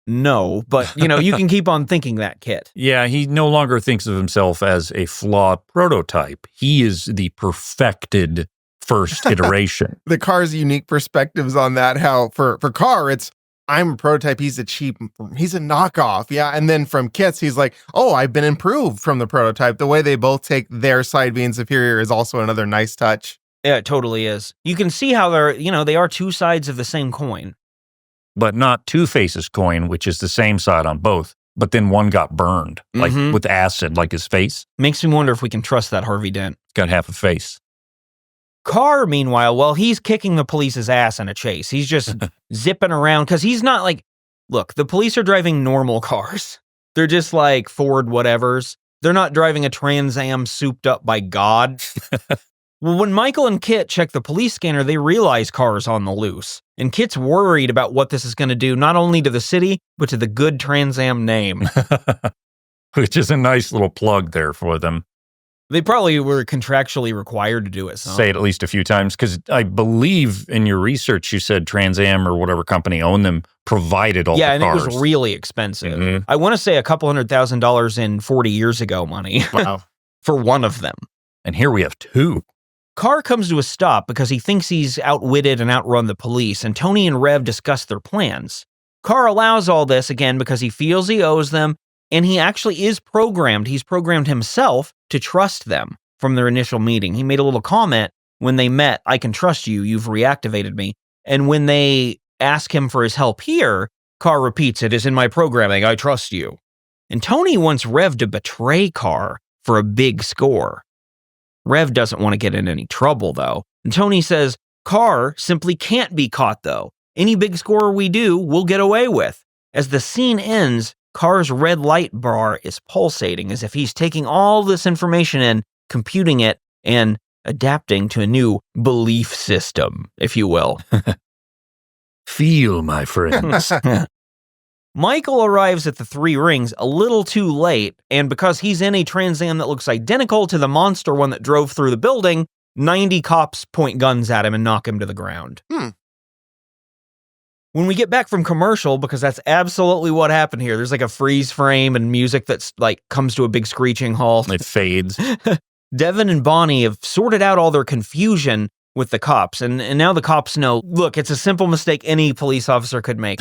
No, but, you can keep on thinking that, KITT. Yeah, he no longer thinks of himself as a flawed prototype. He is the perfected first iteration. The K.a.r.r.'s unique perspectives on that, how for K.a.r.r. it's, I'm a prototype, he's a knockoff. Yeah, and then from KITT's, he's like, oh, I've been improved from the prototype. The way they both take their side being superior is also another nice touch. Yeah, it totally is. You can see how they are two sides of the same coin. But not Two Faces coin, which is the same side on both. But then one got burned, like with acid, like his face. Makes me wonder if we can trust that Harvey Dent. He's got half a face. K.a.r.r., meanwhile, he's kicking the police's ass in a chase. He's just zipping around because he's not like, look, the police are driving normal cars. They're just like Ford whatevers. They're not driving a Trans Am souped up by God. Well, when Michael and KITT check the police scanner, they realize K.a.r.r.'s on the loose. And KITT's worried about what this is going to do, not only to the city, but to the good Trans Am name. Which is a nice little plug there for them. They probably were contractually required to do it. Say it at least a few times, because I believe in your research you said Trans Am or whatever company owned them provided all the cars. Yeah, and it was really expensive. I want to say $200,000 in 40 years ago money. Wow. for one of them. And here we have 2. K.a.r.r comes to a stop because he thinks he's outwitted and outrun the police, and Tony and Rev discuss their plans. K.a.r.r allows all this, again, because he feels he owes them, and he actually is programmed. He's programmed himself to trust them from their initial meeting. He made a little comment when they met, "I can trust you, you've reactivated me." And when they ask him for his help here, K.a.r.r repeats, "It is in my programming, I trust you." And Tony wants Rev to betray K.a.r.r for a big score. Rev doesn't want to get in any trouble, though. And Tony says, K.a.r.r simply can't be caught, though. Any big score we do, we'll get away with. As the scene ends, K.a.r.r's red light bar is pulsating as if he's taking all this information in, computing it, and adapting to a new belief system, if you will. Feel, my friends. Michael arrives at the 3 Rings a little too late, and because he's in a Trans Am that looks identical to the monster one that drove through the building, 90 cops point guns at him and knock him to the ground. When we get back from commercial, because that's absolutely what happened here, there's like a freeze frame and music that's like comes to a big screeching halt. It fades. Devin and Bonnie have sorted out all their confusion with the cops, and now the cops know, look, it's a simple mistake any police officer could make.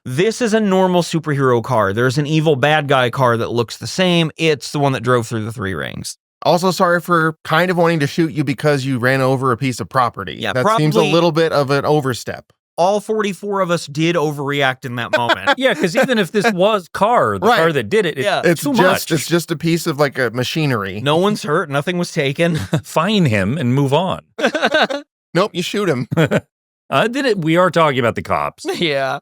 This is a normal superhero car. There's an evil bad guy car that looks the same. It's the one that drove through the 3 Rings. Also, sorry for kind of wanting to shoot you because you ran over a piece of property. Yeah, that seems a little bit of an overstep. All 44 of us did overreact in that moment. Yeah, because even if this was K.a.r.r, the car that did it, it's too much. It's just a piece of like a machinery. No one's hurt. Nothing was taken. Fine him and move on. Nope, you shoot him. We are talking about the cops. Yeah.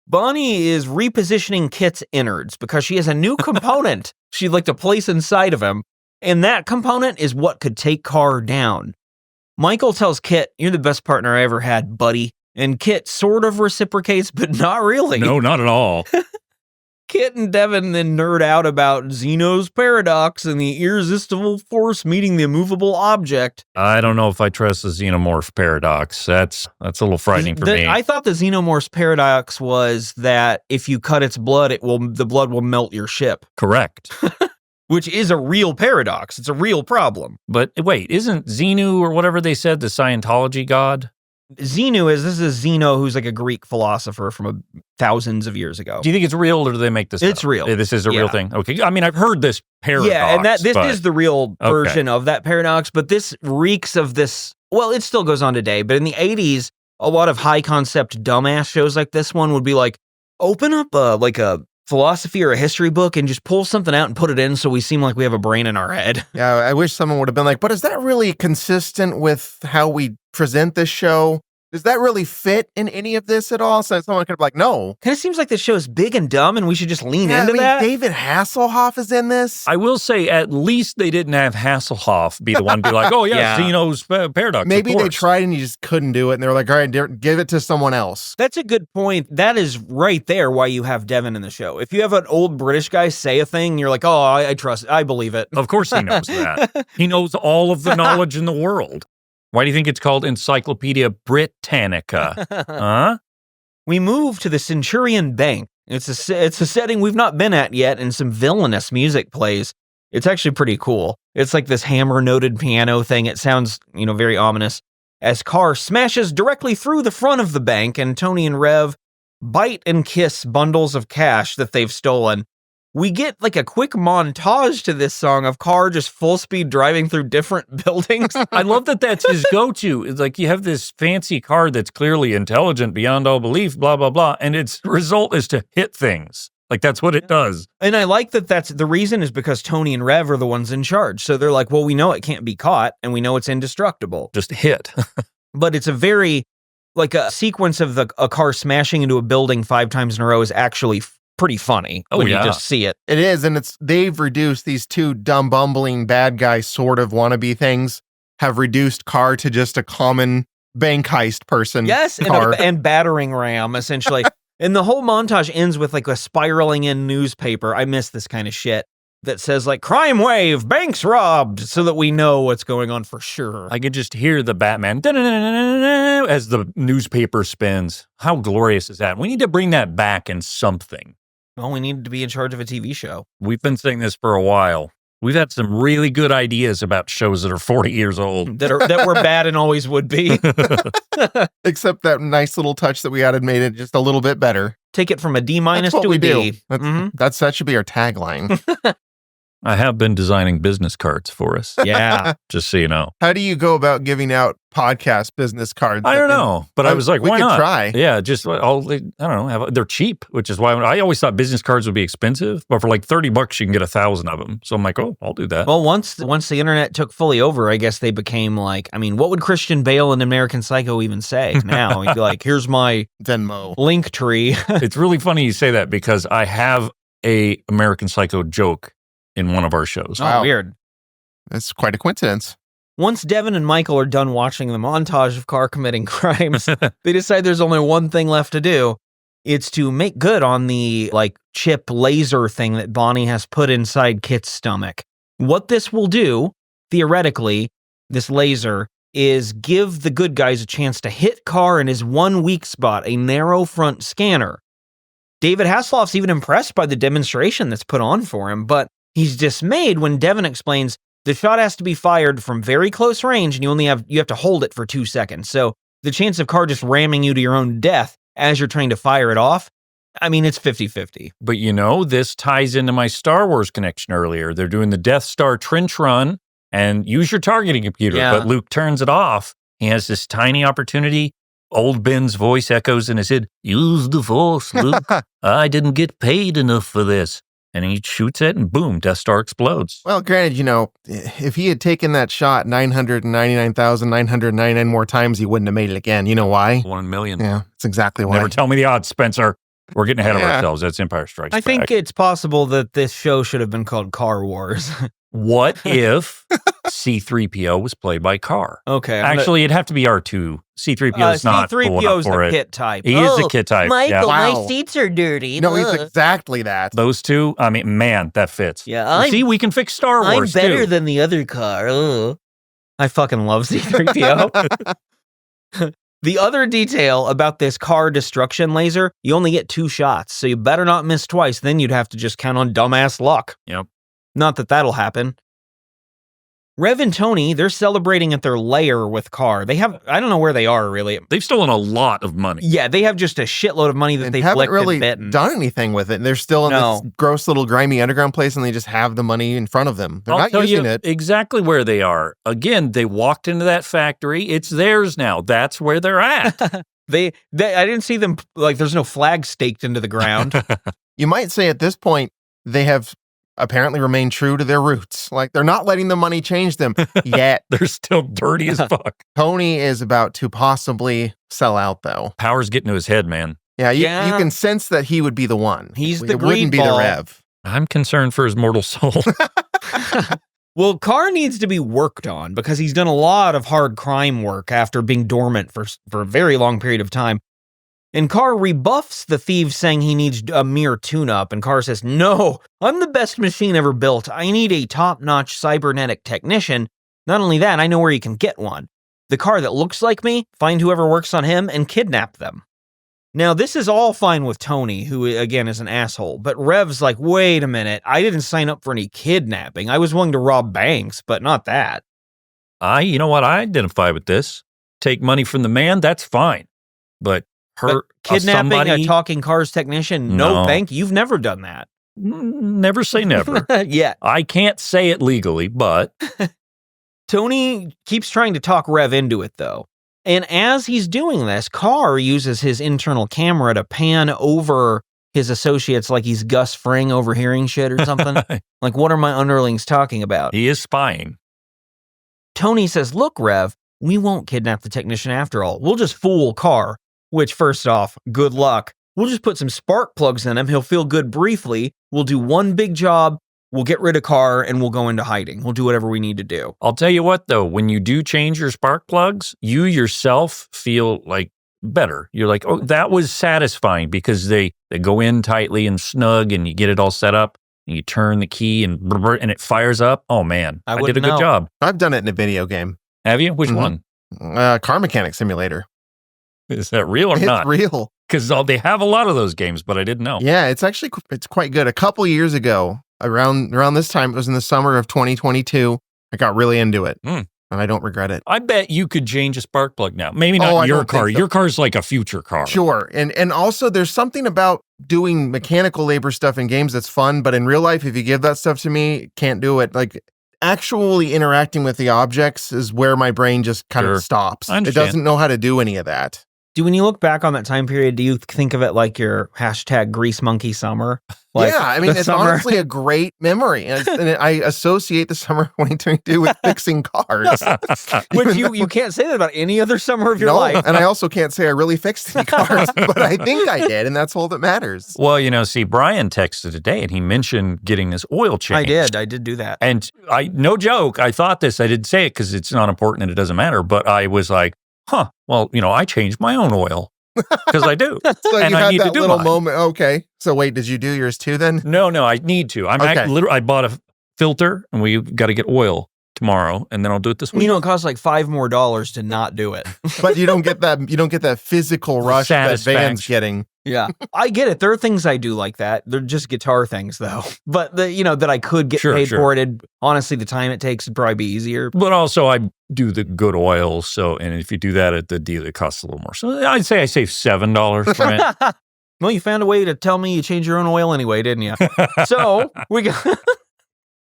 Bonnie is repositioning KITT's innards because she has a new component she'd like to place inside of him, and that component is what could take K.a.r.r down. Michael tells KITT, "You're the best partner I ever had, buddy." And KITT sort of reciprocates, but not really. No, not at all. KITT and Devin then nerd out about Zeno's paradox and the irresistible force meeting the immovable object. I don't know if I trust the xenomorph paradox. That's a little frightening for me. I thought the xenomorph's paradox was that if you cut its blood, the blood will melt your ship. Correct. Which is a real paradox. It's a real problem. But wait, isn't Xenu or whatever they said the Scientology god? This is Zeno, who's like a Greek philosopher from thousands of years ago. Do you think it's real, or do they make this It's up? real. This is a real thing? Okay. I mean, I've heard this paradox. Yeah, and this is the real version of that paradox, but this reeks of this. Well, it still goes on today, but in the 80s, a lot of high-concept dumbass shows like this one would be like, open up a philosophy or a history book and just pull something out and put it in so we seem like we have a brain in our head. Yeah, I wish someone would have been like, but is that really consistent with how we present this show? Does that really fit in any of this at all? So someone could be like, no. Kind of seems like this show is big and dumb and we should just lean into that. David Hasselhoff is in this. I will say, at least they didn't have Hasselhoff be the one to be like, oh, yeah, Zeno's paradox. Maybe they tried and you just couldn't do it. And they were like, all right, give it to someone else. That's a good point. That is right there why you have Devin in the show. If you have an old British guy say a thing, you're like, oh, I trust it. I believe it. Of course he knows that. He knows all of the knowledge in the world. Why do you think it's called Encyclopedia Britannica? Huh? We move to the Centurion Bank. It's a setting we've not been at yet, and some villainous music plays. It's actually pretty cool. It's like this hammer-noted piano thing. It sounds, very ominous. As K.a.r.r smashes directly through the front of the bank, and Tony and Rev bite and kiss bundles of cash that they've stolen. We get like a quick montage to this song of K.a.r.r just full speed driving through different buildings. I love that that's his go-to. It's like you have this fancy car that's clearly intelligent beyond all belief, blah, blah, blah. And its result is to hit things. Like that's what it does. And I like that that's the reason is because Tony and Rev are the ones in charge. So they're like, well, we know it can't be caught and we know it's indestructible. Just hit. But it's a very, like a sequence of a car smashing into a building 5 times in a row is actually pretty funny when you just see it. It is, and they've reduced these 2 dumb, bumbling, bad guy sort of wannabe things, have reduced K.a.r.r to just a common bank heist person. Yes, and battering ram, essentially. And the whole montage ends with like a spiraling in newspaper. I miss this kind of shit that says like, crime wave, banks robbed, so that we know what's going on for sure. I could just hear the Batman as the newspaper spins. How glorious is that? We need to bring that back in something. Well, we need to be in charge of a TV show. We've been saying this for a while. We've had some really good ideas about shows that are 40 years old. that were bad and always would be. Except that nice little touch that we added made it just a little bit better. Take it from a D- That's what to we a D. do. That should be our tagline. I have been designing business cards for us. Yeah. Just so you know. How do you go about giving out podcast business cards? I don't know, but I was like, we why could not? try. Yeah, just I don't know. They're cheap, which is why I always thought business cards would be expensive, but for like $30, you can get 1,000 of them. So I'm like, oh, I'll do that. Well, once the internet took fully over, I guess they became like, I mean, what would Christian Bale in American Psycho even say now? He'd be like, here's my Venmo link tree. It's really funny you say that because I have a American Psycho joke in one of our shows. Oh, weird. That's quite a coincidence. Once Devin and Michael are done watching the montage of K.a.r.r committing crimes, they decide there's only one thing left to do. It's to make good on the chip laser thing that Bonnie has put inside KITT's stomach. What this will do, theoretically, this laser, is give the good guys a chance to hit K.a.r.r in his one weak spot, a narrow front scanner. David Hasselhoff's even impressed by the demonstration that's put on for him, but he's dismayed when Devin explains the shot has to be fired from very close range and you have to hold it for 2 seconds. So the chance of K.a.r.r just ramming you to your own death as you're trying to fire it off, I mean, it's 50-50. But this ties into my Star Wars connection earlier. They're doing the Death Star trench run and use your targeting computer, but Luke turns it off. He has this tiny opportunity. Old Ben's voice echoes in his head, use the Force, Luke. I didn't get paid enough for this. And he shoots it and boom, Death Star explodes. Well, granted, if he had taken that shot 999,999 more times, he wouldn't have made it again. You know why? 1 million. Yeah, that's exactly why. Never tell me the odds, Spencer. We're getting ahead of ourselves. That's Empire Strikes Back. I think it's possible that this show should have been called K.a.r.r Wars. What if C-3PO was played by K.a.r.r? Okay. Actually, it'd have to be R2. C-3PO is not cool enough C-3PO's for the it. KITT type. He is the KITT type. Michael, Wow. my seats are dirty. No, he's exactly that. Those two, I mean, man, that fits. Yeah, See, we can fix Star Wars, I'm better too. than the other car. Ugh. I fucking love C-3PO. The other detail about this K.a.r.r destruction laser, you only get 2 shots, so you better not miss twice. Then you'd have to just count on dumbass luck. Yep. Not that that'll happen. Rev and Tony, they're celebrating at their lair with K.a.r.r. They have, I don't know where they are really. They've stolen a lot of money. Yeah, they have just a shitload of money that And they haven't flicked really and bitten. done anything with it. They're still in this gross little grimy underground place, and they just have the money in front of them. They're I'll not tell using you it. exactly where they are. Again, they walked into that factory. It's theirs now. That's where they're at. They I didn't see them, there's no flag staked into the ground. You might say at this point, they have apparently remained true to their roots. They're not letting the money change them yet. They're still dirty as fuck. Tony is about to possibly sell out, though. Power's getting to his head, man. Yeah, you can sense that he would be the one. He's the It wouldn't be the greedball. Rev. I'm concerned for his mortal soul. Well, K.a.r.r needs to be worked on because he's done a lot of hard crime work after being dormant for a very long period of time. And K.a.r.r rebuffs the thieves saying he needs a mere tune-up, and K.a.r.r says, no, I'm the best machine ever built. I need a top-notch cybernetic technician. Not only that, I know where you can get one. The K.a.r.r that looks like me, find whoever works on him, and kidnap them. Now, this is all fine with Tony, who, again, is an asshole, but Rev's like, wait a minute, I didn't sign up for any kidnapping. I was willing to rob banks, but not that. You know what? I identify with this. Take money from the man, that's fine. But kidnapping a talking K.a.r.r's technician, no, thank you. You've never done that. Never say never. Yeah. I can't say it legally, but... Tony keeps trying to talk Rev into it, though. And as he's doing this, K.a.r.r uses his internal camera to pan over his associates like he's Gus Fring overhearing shit or something. Like, what are my underlings talking about? He is spying. Tony says, look, Rev, we won't kidnap the technician after all. We'll just fool K.a.r.r, which, first off, good luck. We'll just put some spark plugs in him. He'll feel good briefly. We'll do one big job. We'll get rid of K.a.r.r, and we'll go into hiding. We'll do whatever we need to do. I'll tell you what, though, when you do change your spark plugs, you yourself feel better. You're like, oh, that was satisfying because they go in tightly and snug and you get it all set up and you turn the key and it fires up. Oh, man, I did a good job. I've done it in a video game. Have you? Which one? Car Mechanic Simulator. Is that real or not? It's real. Because they have a lot of those games, but I didn't know. Yeah, it's quite good. A couple years ago, around this time, it was in the summer of 2022. I got really into it, and I don't regret it. I bet you could change a spark plug now. Maybe not your car. Your car's like a future car. Sure. And also there's something about doing mechanical labor stuff in games that's fun, but in real life, if you give that stuff to me, can't do it. Like actually interacting with the objects is where my brain just kind of stops. It doesn't know how to do any of that. When you look back on that time period, do you think of it like your hashtag grease monkey summer? Like yeah, I mean, it's honestly a great memory. And I associate the summer of 2022 with fixing cars. Which you can't say that about any other summer of your life. And I also can't say I really fixed any cars, but I think I did, and that's all that matters. Well, see, Brian texted today, and he mentioned getting this oil changed. I did do that. And no joke, I thought this, I didn't say it because it's not important and it doesn't matter, but I was like, well, I changed my own oil because I do. So and you I had need that to do little mine. moment. Okay. So wait, did you do yours too then? No, I need to. I bought a filter and we got to get oil tomorrow and then I'll do it this week. It costs like $5 more to not do it. But you don't get that physical rush that Van's getting. Yeah, I get it. There are things I do like that. They're just guitar things, though. But that I could get paid for it. Honestly, the time it takes would probably be easier. But also, I do the good oil. And if you do that at the dealer, it costs a little more. So I'd say I save $7 for it. Well, you found a way to tell me you changed your own oil anyway, didn't you? So we got.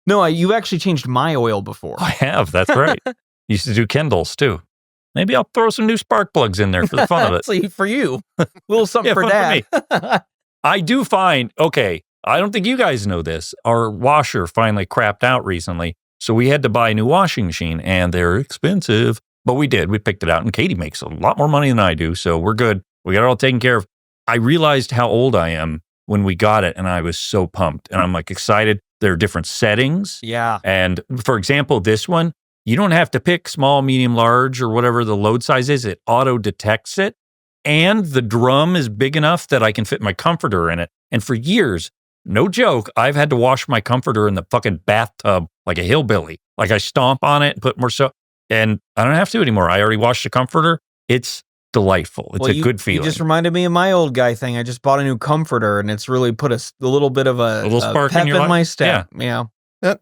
No, you actually changed my oil before. I have. That's right. Used to do Kendall's too. Maybe I'll throw some new spark plugs in there for the fun of it. See, for you. A little something for Dad. For I do find, I don't think you guys know this. Our washer finally crapped out recently. So we had to buy a new washing machine and they're expensive. But we did. We picked it out and Katie makes a lot more money than I do. So we're good. We got it all taken care of. I realized how old I am when we got it and I was so pumped. And I'm like excited. There are different settings. Yeah. And for example, this one, you don't have to pick small, medium, large, or whatever the load size is. It auto detects it. And the drum is big enough that I can fit my comforter in it. And for years, no joke, I've had to wash my comforter in the fucking bathtub like a hillbilly. Like I stomp on it, put more soap, and I don't have to anymore. I already washed the comforter. It's delightful. It's a good feeling. You just reminded me of my old guy thing. I just bought a new comforter and it's really put a little bit of a little spark pep in your life? my step. Yeah.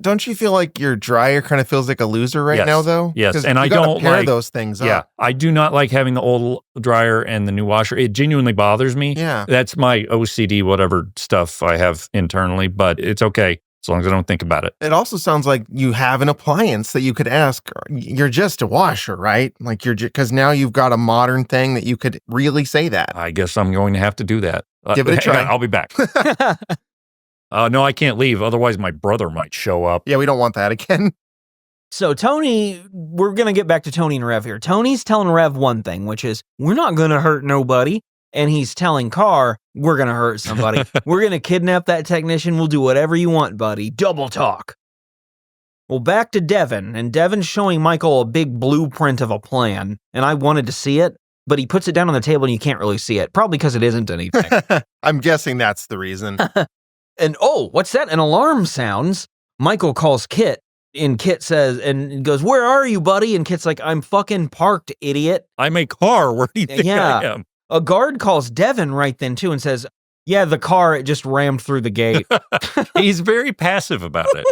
Don't you feel like your dryer kind of feels like a loser right now, though? Yes, and I don't pair like those things up. Yeah, I do not like having the old dryer and the new washer. It genuinely bothers me. Yeah. That's my OCD, whatever stuff I have internally, but it's okay as long as I don't think about it. It also sounds like you have an appliance that you could ask. You're just a washer, right? Like because now you've got a modern thing that you could really say that. I guess I'm going to have to do that. Give it a try. I'll be back. No, I can't leave. Otherwise, my brother might show up. Yeah, we don't want that again. So Tony, we're going to get back to Tony and Rev here. Tony's telling Rev one thing, which is, we're not going to hurt nobody. And he's telling K.a.r.r, we're going to hurt somebody. We're going to kidnap that technician. We'll do whatever you want, buddy. Double talk. Well, back to Devin. And Devin's showing Michael a big blueprint of a plan. And I wanted to see it, but he puts it down on the table and you can't really see it. Probably because it isn't anything. I'm guessing that's the reason. And what's that? An alarm sounds. Michael calls KITT, and KITT says, and goes, where are you, buddy? And KITT's like, I'm fucking parked, idiot. I'm a car. Where do you think I am? A guard calls Devin right then, too, and says, yeah, the car, it just rammed through the gate. He's very passive about it.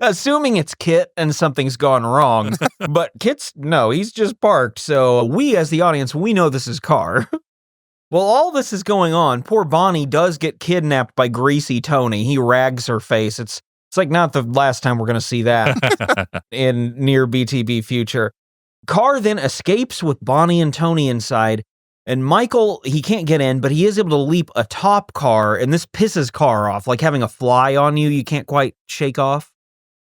Assuming it's KITT and something's gone wrong. But he's just parked. So we, as the audience, we know this is K.a.r.r. While all this is going on, poor Bonnie does get kidnapped by Greasy Tony. He rags her face. It's like not the last time we're going to see that in near BTB future. K.a.r.r. then escapes with Bonnie and Tony inside, and Michael, he can't get in, but he is able to leap atop K.a.r.r, and this pisses K.a.r.r off, like having a fly on you can't quite shake off.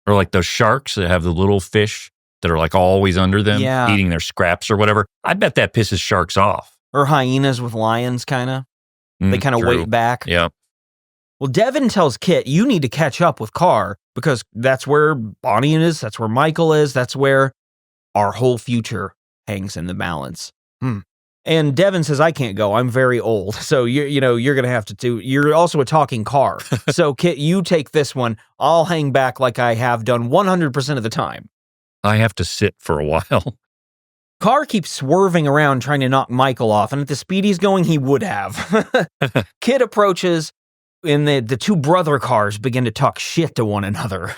Or like those sharks that have the little fish that are like always under them, eating their scraps or whatever. I bet that pisses sharks off. Or hyenas with lions, kind of. They kind of wait back. Yeah. Well, Devin tells KITT, you need to catch up with K.a.r.r, because that's where Bonnie is, that's where Michael is, that's where our whole future hangs in the balance. And Devin says, I can't go, I'm very old. So, you're going to have to do, you're also a talking car. So, KITT, you take this one. I'll hang back like I have done 100% of the time. I have to sit for a while. K.a.r.r keeps swerving around trying to knock Michael off, and at the speed he's going, he would have. KITT approaches, And the two brother cars begin to talk shit to one another.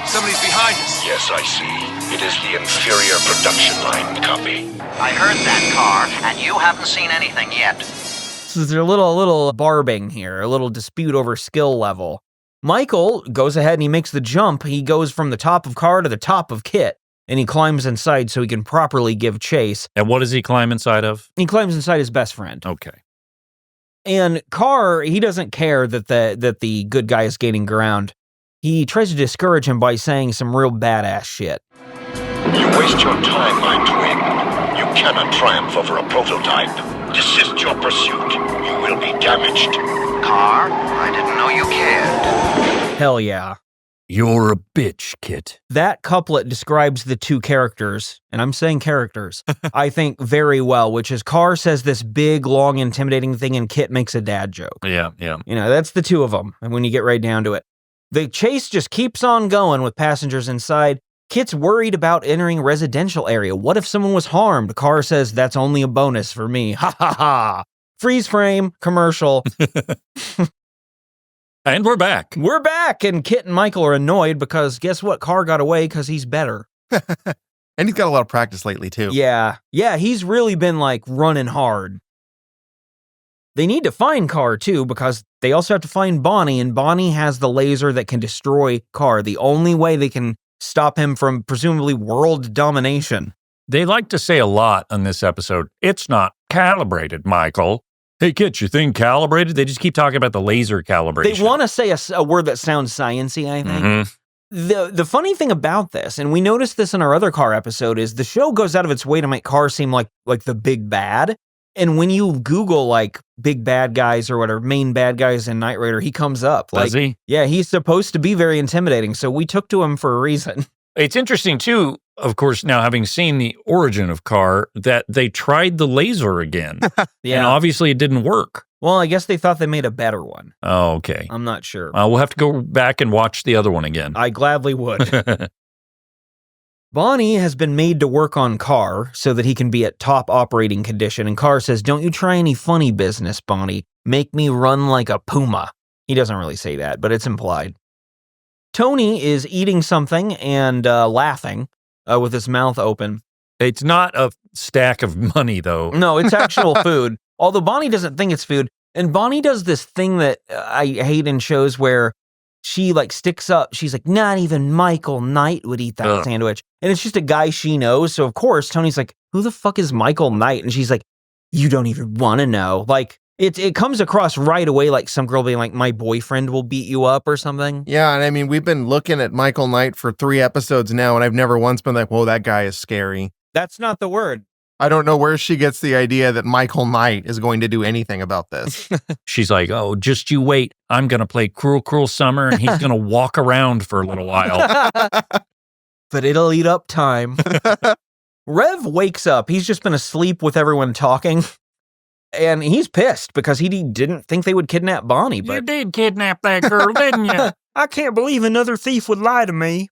Somebody's behind us. Yes, I see. It is the inferior production line. Copy. I heard that car, and you haven't seen anything yet. So there's a little barbing here, a little dispute over skill level. Michael goes ahead and he makes the jump. He goes from the top of K.a.r.r to the top of k.i.t.t, and he climbs inside so he can properly give chase. And what does he climb inside of? He climbs inside his best friend. Okay. And K.a.r.r, he doesn't care that the good guy is gaining ground. He tries to discourage him by saying some real badass shit. You waste your time, my twin. You cannot triumph over a prototype. Desist your pursuit. You will be damaged. K.a.r.r, I didn't know you cared. Hell yeah. You're a bitch, Kit. That couplet describes the two characters, and I'm saying characters, I think very well, which is K.a.r.r says this big, long, intimidating thing, and k.i.t.t makes a dad joke. Yeah. You know, that's the two of them, and when you get right down to it. The chase just keeps on going with passengers inside. k.i.t.'s worried about entering a residential area. What if someone was harmed? K.a.r.r says, that's only a bonus for me. Ha ha ha. Freeze frame, commercial. And we're back. We're back, and k.i.t.t and Michael are annoyed because guess what? K.a.r.r got away because he's better. And he's got a lot of practice lately, too. Yeah, he's really been, like, running hard. They need to find K.a.r.r, too, because they also have to find Bonnie, and Bonnie has the laser that can destroy K.a.r.r. The only way they can stop him from, presumably, world domination. They like to say a lot on this episode. It's not calibrated, Michael. Hey, Kit, your thing calibrated? They just keep talking about the laser calibration. They want to say a word that sounds science-y, I think. Mm-hmm. The funny thing about this, and we noticed this in our other K.a.r.r episode, is the show goes out of its way to make K.a.r.r seem like the big bad. And when you Google, like, big bad guys or whatever, main bad guys in Knight Rider, he comes up. Does he? Yeah, he's supposed to be very intimidating, so we took to him for a reason. It's interesting, too, of course, now having seen the origin of K.a.r.r, that they tried the laser again. Yeah. And obviously it didn't work. Well, I guess they thought they made a better one. Oh, okay. I'm not sure. We'll have to go back and watch the other one again. I gladly would. Bonnie has been made to work on K.a.r.r so that he can be at top operating condition, and K.a.r.r says, don't you try any funny business, Bonnie. Make me run like a puma. He doesn't really say that, but it's implied. Tony is eating something and laughing with his mouth open. It's not a stack of money, though. No, it's actual food. Although Bonnie doesn't think it's food. And Bonnie does this thing that I hate in shows where she like sticks up. She's like, not even Michael Knight would eat that sandwich. And it's just a guy she knows. So of course, Tony's like, who the fuck is Michael Knight? And she's like, you don't even want to know. Like, it comes across right away like some girl being like, my boyfriend will beat you up or something. Yeah, and I mean, we've been looking at Michael Knight for 3 episodes now, and I've never once been like, whoa, that guy is scary. That's not the word. I don't know where she gets the idea that Michael Knight is going to do anything about this. She's like, oh, just you wait. I'm going to play Cruel, Cruel Summer, and he's going to walk around for a little while. But it'll eat up time. Rev wakes up. He's just been asleep with everyone talking. And he's pissed because he didn't think they would kidnap Bonnie. But you did kidnap that girl, didn't you? I can't believe another thief would lie to me.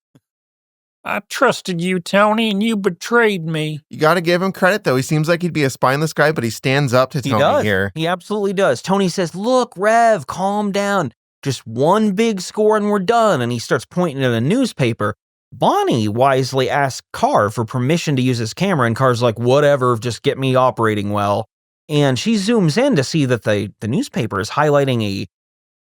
I trusted you, Tony, and you betrayed me. You got to give him credit, though. He seems like he'd be a spineless guy, but he stands up to Tony here. He absolutely does. Tony says, look, Rev, calm down. Just one big score and we're done. And he starts pointing at a newspaper. Bonnie wisely asks K.a.r.r for permission to use his camera, and K.a.r.r's like, whatever, just get me operating well. And she zooms in to see that the newspaper is highlighting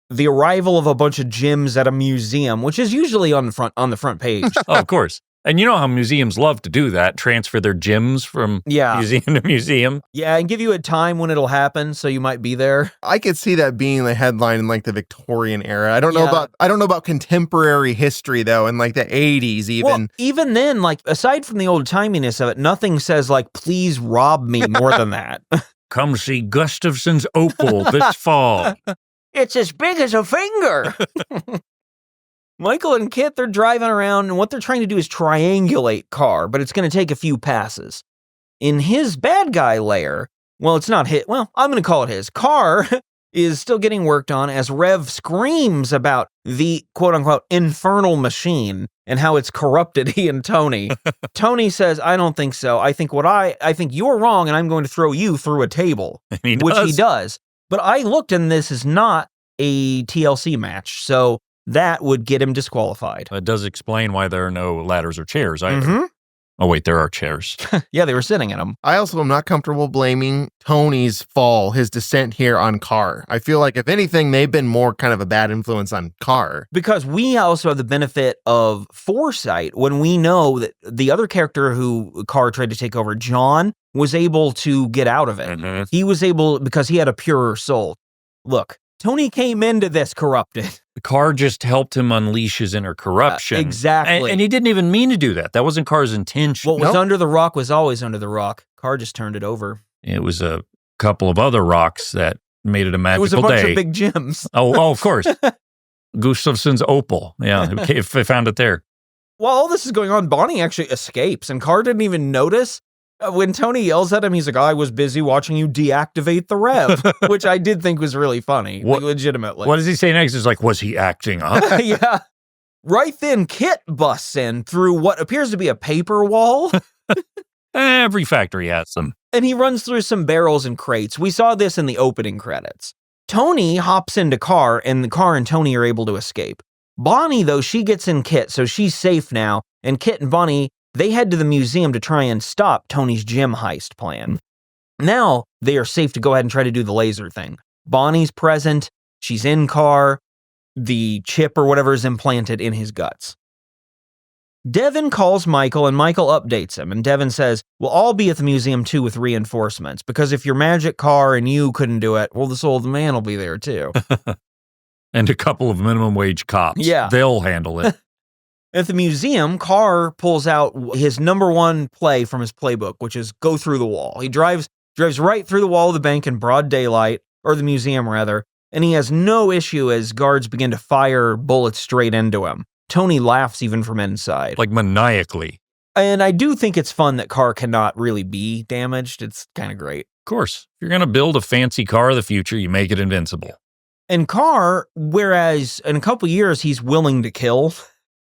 the arrival of a bunch of gems at a museum, which is usually on the front page. Oh, of course. And you know how museums love to do that, transfer their gems from museum to museum. Yeah, and give you a time when it'll happen, so you might be there. I could see that being the headline in like the Victorian era. I don't know about contemporary history though, in like the 80s even. Well, even then, like aside from the old timiness of it, nothing says like, please rob me more than that. Come see Gustafson's Opal this fall. It's as big as a finger. Michael and k.i.t., they're driving around, and what they're trying to do is triangulate K.a.r.r, but it's going to take a few passes. In his bad guy lair, well, it's not his, well, I'm going to call it his. K.a.r.r is still getting worked on as Rev screams about the quote-unquote infernal machine and how it's corrupted he and Tony. Tony says, I don't think so. I think you're wrong, and I'm going to throw you through a table, which he does. But I looked, and this is not a TLC match, so that would get him disqualified. It does explain why there are no ladders or chairs either. Mm-hmm. Oh, wait, there are chairs. Yeah, they were sitting in them. I also am not comfortable blaming Tony's fall, his descent here on K.a.r.r. I feel like, if anything, they've been more kind of a bad influence on K.a.r.r. Because we also have the benefit of foresight when we know that the other character who K.a.r.r. tried to take over, John, was able to get out of it. Mm-hmm. He was able because he had a purer soul. Look, Tony came into this corrupted. K.a.r.r. just helped him unleash his inner corruption. Exactly. And he didn't even mean to do that. That wasn't K.a.r.r.'s intention. What was under the rock was always under the rock. K.a.r.r. just turned it over. It was a couple of other rocks that made it a magical day. It was a bunch of big gems. Oh, of course. Gustafson's opal. Yeah, if I found it there. While all this is going on, Bonnie actually escapes, and K.a.r.r. didn't even notice. When Tony yells at him, he's like, I was busy watching you deactivate the rev, which I did think was really funny, legitimately. What does he say next? He's like, was he acting up? Yeah. Right then, KITT busts in through what appears to be a paper wall. Every factory has them. And he runs through some barrels and crates. We saw this in the opening credits. Tony hops into K.a.r.r., and the K.a.r.r. and Tony are able to escape. Bonnie, though, she gets in KITT, so she's safe now, and KITT and Bonnie, they head to the museum to try and stop Tony's gem heist plan. Now, they are safe to go ahead and try to do the laser thing. Bonnie's present. She's in K.a.r.r. The chip or whatever is implanted in his guts. Devin calls Michael, and Michael updates him. And Devin says, we'll all be at the museum too with reinforcements, because if your magic K.a.r.r. and you couldn't do it, well, this old man will be there too. And a couple of minimum wage cops. Yeah. They'll handle it. At the museum, K.a.r.r. pulls out his number one play from his playbook, which is go through the wall. He drives right through the wall of the bank in broad daylight, or the museum rather, and he has no issue as guards begin to fire bullets straight into him. Tony laughs even from inside. Like maniacally. And I do think it's fun that K.a.r.r. cannot really be damaged. It's kind of great. Of course. If you're going to build a fancy car of the future, you make it invincible. And K.a.r.r., whereas in a couple years he's willing to kill,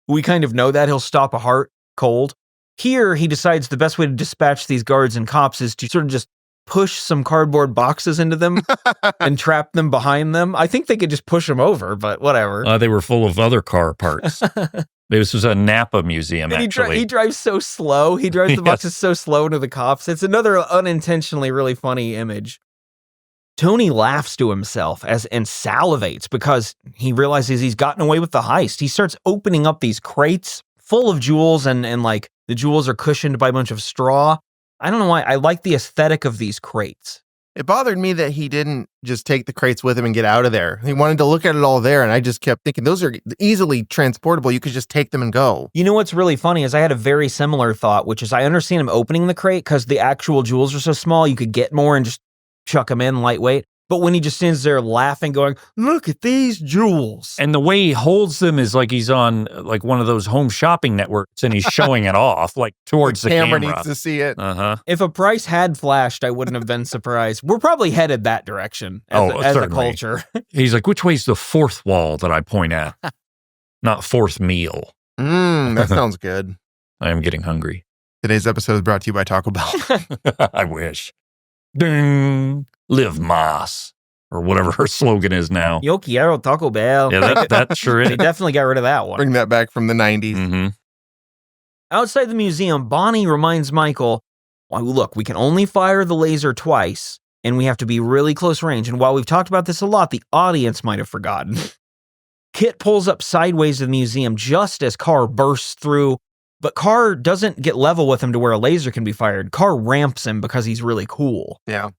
we kind of know that he'll stop a heart cold. Here, he decides the best way to dispatch these guards and cops is to sort of just push some cardboard boxes into them and trap them behind them. I think they could just push them over, but whatever. They were full of other car parts. This was a Napa museum, and actually. He drives so slow. He drives the boxes so slow into the cops. It's another unintentionally really funny image. Tony laughs to himself and salivates because he realizes he's gotten away with the heist. He starts opening up these crates full of jewels and like the jewels are cushioned by a bunch of straw. I don't know why. I like the aesthetic of these crates. It bothered me that he didn't just take the crates with him and get out of there. He wanted to look at it all there, and I just kept thinking, those are easily transportable. You could just take them and go. You know what's really funny is I had a very similar thought, which is I understand him opening the crate because the actual jewels are so small, you could get more and just chuck them in lightweight. But when he just stands there laughing, going, look at these jewels. And the way he holds them is like he's on like one of those home shopping networks and he's showing it off like towards the camera. Needs to see it. Uh-huh. If a price had flashed, I wouldn't have been surprised. We're probably headed that direction as a culture. He's like, which way's the fourth wall that I point at? Not fourth meal. That sounds good. I am getting hungry. Today's episode is brought to you by Taco Bell. I wish. Ding. Live Mas, or whatever her slogan is now. Yo quiero Taco Bell. Yeah, that sure is. They definitely got rid of that one. Bring that back from the 90s. Mm-hmm. Outside the museum, Bonnie reminds Michael, well, look, we can only fire the laser twice, and we have to be really close range. And while we've talked about this a lot, the audience might have forgotten. KITT pulls up sideways to the museum just as K.a.r.r. bursts through, but K.a.r.r. doesn't get level with him to where a laser can be fired. K.a.r.r. ramps him because he's really cool. Yeah.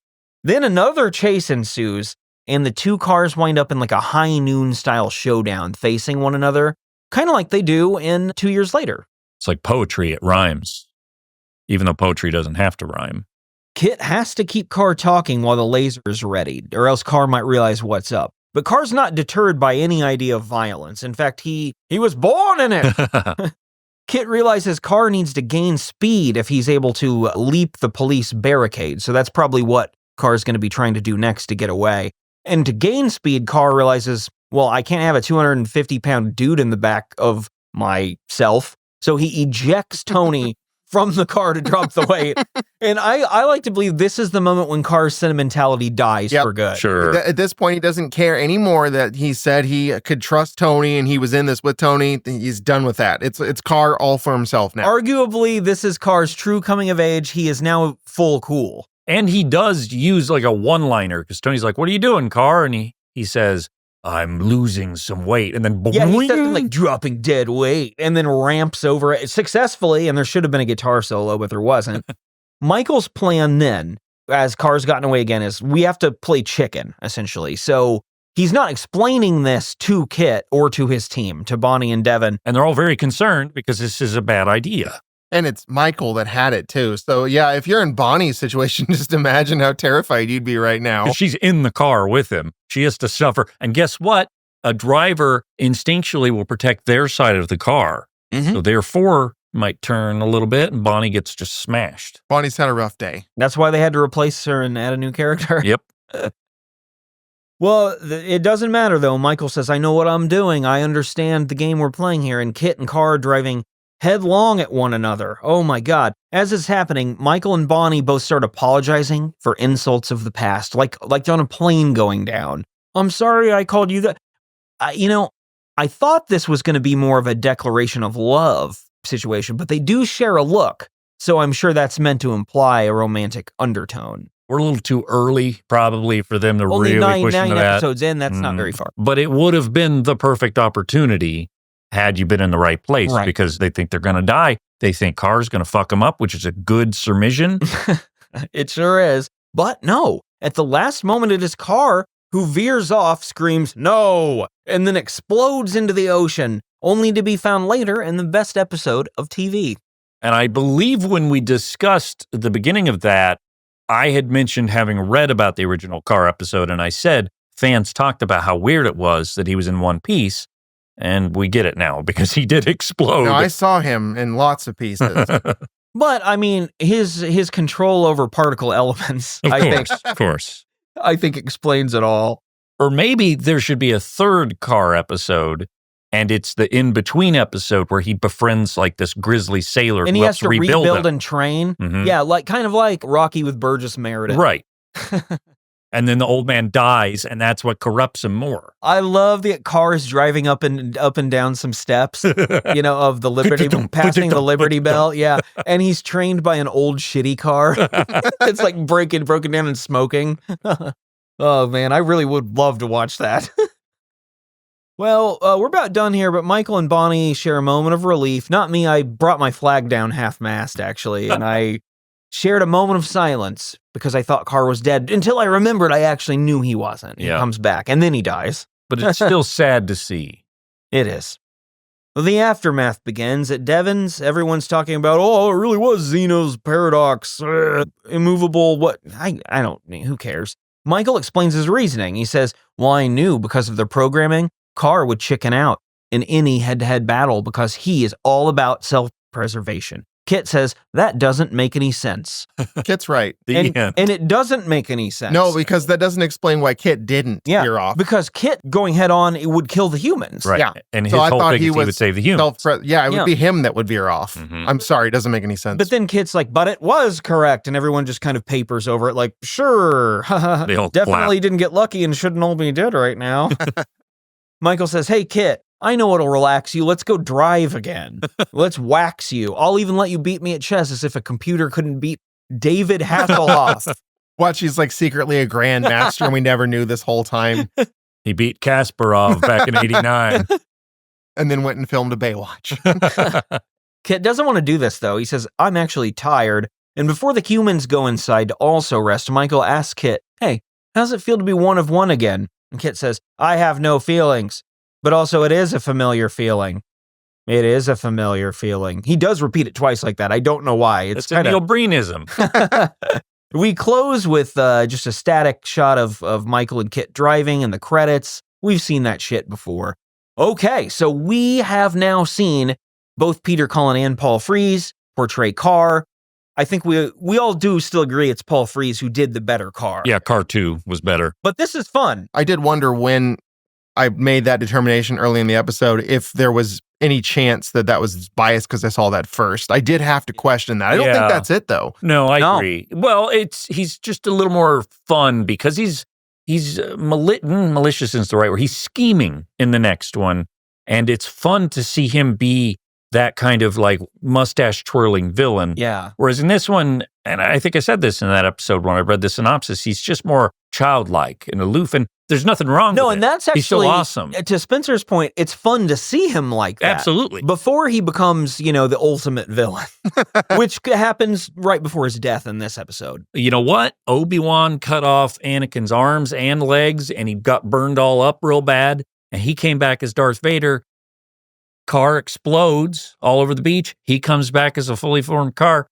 Then another chase ensues, and the two cars wind up in like a high noon style showdown facing one another, kind of like they do in 2 years later. It's like poetry, it rhymes, even though poetry doesn't have to rhyme. KITT has to keep K.a.r.r. talking while the laser is ready, or else K.a.r.r. might realize what's up. But K.a.r.r.'s not deterred by any idea of violence. In fact, he was born in it. KITT realizes K.a.r.r. needs to gain speed if he's able to leap the police barricade, so that's probably what K.a.r.r. is going to be trying to do next to get away. And to gain speed, K.a.r.r. realizes, well, I can't have a 250-pound dude in the back of myself. So he ejects Tony from the car to drop the weight. And I like to believe this is the moment when K.a.r.r's sentimentality dies for good. Sure. At this point, he doesn't care anymore that he said he could trust Tony and he was in this with Tony. He's done with that. It's K.a.r.r all for himself now. Arguably, this is K.a.r.r's true coming of age. He is now full cool. And he does use like a one-liner because Tony's like, "What are you doing, K.a.r.r?" And he says, "I'm losing some weight." And then he says like dropping dead weight and then ramps over it successfully. And there should have been a guitar solo, but there wasn't. Michael's plan then, as K.a.r.r's gotten away again, is we have to play chicken, essentially. So he's not explaining this to KITT or to his team, to Bonnie and Devin. And they're all very concerned because this is a bad idea. And it's Michael that had it too. So yeah, if you're in Bonnie's situation, just imagine how terrified you'd be right now. She's in the car with him. She has to suffer. And guess what? A driver instinctually will protect their side of the car. Mm-hmm. So therefore, might turn a little bit and Bonnie gets just smashed. Bonnie's had a rough day. That's why they had to replace her and add a new character. Yep. Well, it doesn't matter though. Michael says, "I know what I'm doing. I understand the game we're playing here." And KITT and K.a.r.r driving headlong at one another. Oh my God. As it's happening, Michael and Bonnie both start apologizing for insults of the past, like on a plane going down. "I'm sorry I called you that." I thought this was going to be more of a declaration of love situation, but they do share a look. So I'm sure that's meant to imply a romantic undertone. We're a little too early probably for them to Only really push nine into that. episodes in, that's not very far. But it would have been the perfect opportunity had you been in the right place because they think they're going to die. They think K.a.r.r's going to fuck them up, which is a good submission. It sure is. But no, at the last moment, it is K.a.r.r who veers off, screams, "No!" and then explodes into the ocean, only to be found later in the best episode of TV. And I believe when we discussed the beginning of that, I had mentioned having read about the original K.a.r.r episode, and I said fans talked about how weird it was that he was in one piece. And we get it now because he did explode. No, I saw him in lots of pieces. But I mean, his control over particle elements, Of course. I think explains it all. Or maybe there should be a third K.a.r.r episode, and it's the in-between episode where he befriends like this grizzly sailor and who he has helps to rebuild and train. Mm-hmm. Yeah, kind of like Rocky with Burgess Meredith. Right. And then the old man dies, and that's what corrupts him more. I love that K.a.r.r is driving up and down some steps, of the Liberty, passing the Liberty Bell. Yeah. And he's trained by an old shitty car. It's like broken down and smoking. Oh man, I really would love to watch that. Well, we're about done here, but Michael and Bonnie share a moment of relief. Not me, I brought my flag down half-mast, actually, and I shared a moment of silence because I thought K.a.r.r was dead until I remembered I actually knew he wasn't. He comes back, and then he dies. But it's still sad to see. It is. Well, the aftermath begins at Devon's. Everyone's talking about, it really was Zeno's paradox. Immovable, what? I don't, who cares? Michael explains his reasoning. He says, "Well, I knew because of their programming, K.a.r.r would chicken out in any head-to-head battle because he is all about self-preservation." KITT says, "That doesn't make any sense." KITT's right. And it doesn't make any sense. No, because that doesn't explain why KITT didn't veer off. Because KITT going head on, it would kill the humans. Right. Yeah. And his whole thing is he would save the humans. It would be him that would veer off. Mm-hmm. I'm sorry, it doesn't make any sense. But then KITT's like, "But it was correct." And everyone just kind of papers over it like, "Sure. They all Definitely clap. didn't get lucky and shouldn't all be dead right now." Michael says, "Hey, KITT, I know what'll relax you. Let's go drive again. Let's wax you. I'll even let you beat me at chess as if a computer couldn't beat David Hasselhoff." Watch, he's like secretly a grandmaster and we never knew this whole time. He beat Kasparov back in 89. And then went and filmed a Baywatch. KITT doesn't want to do this, though. He says, "I'm actually tired." And before the humans go inside to also rest, Michael asks KITT, "Hey, how's it feel to be one of one again?" And KITT says, "I have no feelings. But also, it is a familiar feeling." It is a familiar feeling. He does repeat it twice like that. I don't know why. It's a Neil Breenism. We close with just a static shot of Michael and KITT driving and the credits. We've seen that shit before. Okay, so we have now seen both Peter Cullen and Paul Frees portray K.a.r.r. I think we all do still agree it's Paul Frees who did the better K.a.r.r. Yeah, K.a.r.r 2 was better. But this is fun. I did wonder when I made that determination early in the episode if there was any chance that was biased because I saw that first. I did have to question that. I don't think that's it though. No, I agree. Well, he's just a little more fun because he's malicious isn't the right word. He's scheming in the next one, and it's fun to see him be that kind of like mustache twirling villain. Yeah. Whereas in this one, and I think I said this in that episode when I read the synopsis, he's just more childlike and aloof, and there's nothing wrong with it. No, and that's actually, he's still awesome. To Spencer's point, it's fun to see him like that. Absolutely. Before he becomes, the ultimate villain, which happens right before his death in this episode. You know what? Obi-Wan cut off Anakin's arms and legs, and he got burned all up real bad, and he came back as Darth Vader. Car explodes all over the beach. He comes back as a fully formed car.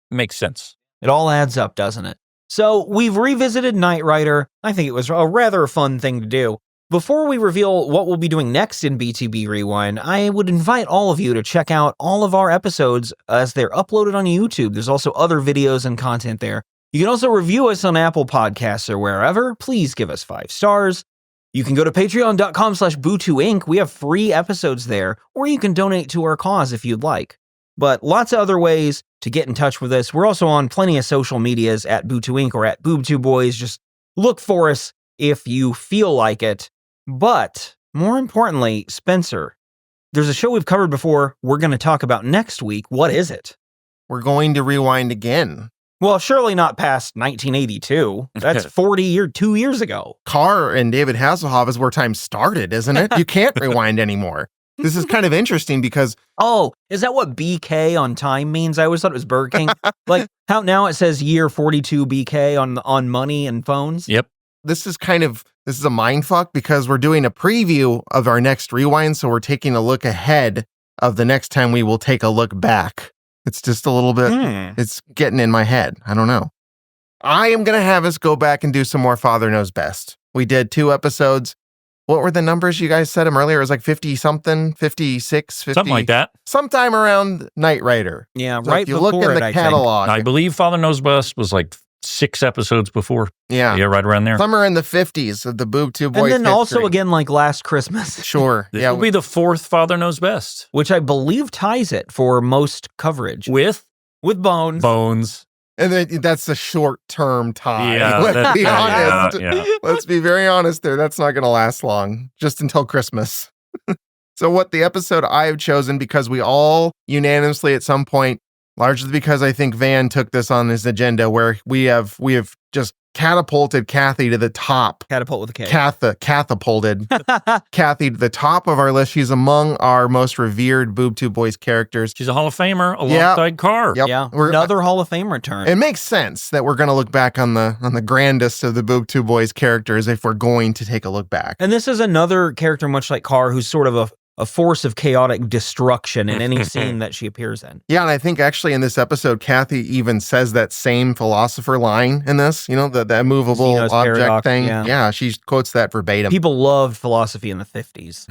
Makes sense. It all adds up, doesn't it? So we've revisited Knight Rider. I think it was a rather fun thing to do. Before we reveal what we'll be doing next in BTB Rewind, I would invite all of you to check out all of our episodes as they're uploaded on YouTube. There's also other videos and content there. You can also review us on Apple Podcasts or wherever. Please give us 5 stars. You can go to patreon.com/Bootu Inc. We have free episodes there, or you can donate to our cause if you'd like. But lots of other ways to get in touch with us. We're also on plenty of social medias at Bootu Inc. or at Boob Tube Boys. Just look for us if you feel like it. But more importantly, Spencer, there's a show we've covered before we're going to talk about next week. What is it? We're going to rewind again. Well, surely not past 1982. That's 2 years ago. K.a.r.r. and David Hasselhoff is where time started, isn't it? You can't rewind anymore. This is kind of interesting because... Oh, is that what BK on time means? I always thought it was Burger King. Like how now it says year 42 BK on money and phones? Yep. This is a mind fuck because we're doing a preview of our next rewind, so we're taking a look ahead of the next time we will take a look back. It's just a little bit, It's getting in my head. I don't know. I am going to have us go back and do some more Father Knows Best. We did 2 episodes. What were the numbers you guys said them earlier? It was like 50-something, 56, 50. Something like that. Sometime around Knight Rider. Yeah, So right if you before look in the catalog. I believe Father Knows Best was like 6 episodes before. Yeah. Yeah, right around there. Somewhere in the 50s of the Boob Tube Boys And then also history. again like last Christmas. Sure. This will be the 4th Father Knows Best. Which I believe ties it for most coverage. With Bones. Bones. And then that's a short-term tie. Yeah, Let's be honest. Yeah. Let's be very honest there. That's not going to last long, just until Christmas. So what the episode I have chosen, because we all unanimously at some point, largely because I think Van took this on his agenda, where we have just catapulted Kathy to the top. Catapult with a K. Catapulted Kathy to the top of our list. She's among our most revered Boob Tube Boys characters. She's a Hall of Famer alongside K.a.r.r. Yep. Yeah, another Hall of Fame return. It makes sense that we're going to look back on the grandest of the Boob Tube Boys characters if we're going to take a look back. And this is another character much like K.a.r.r. who's sort of a force of chaotic destruction in any scene that she appears in. Yeah, and I think actually in this episode, Kathy even says that same philosopher line in this, that movable Zeno's object paradox, thing. yeah. Yeah, she quotes that verbatim. People loved philosophy in the 50s.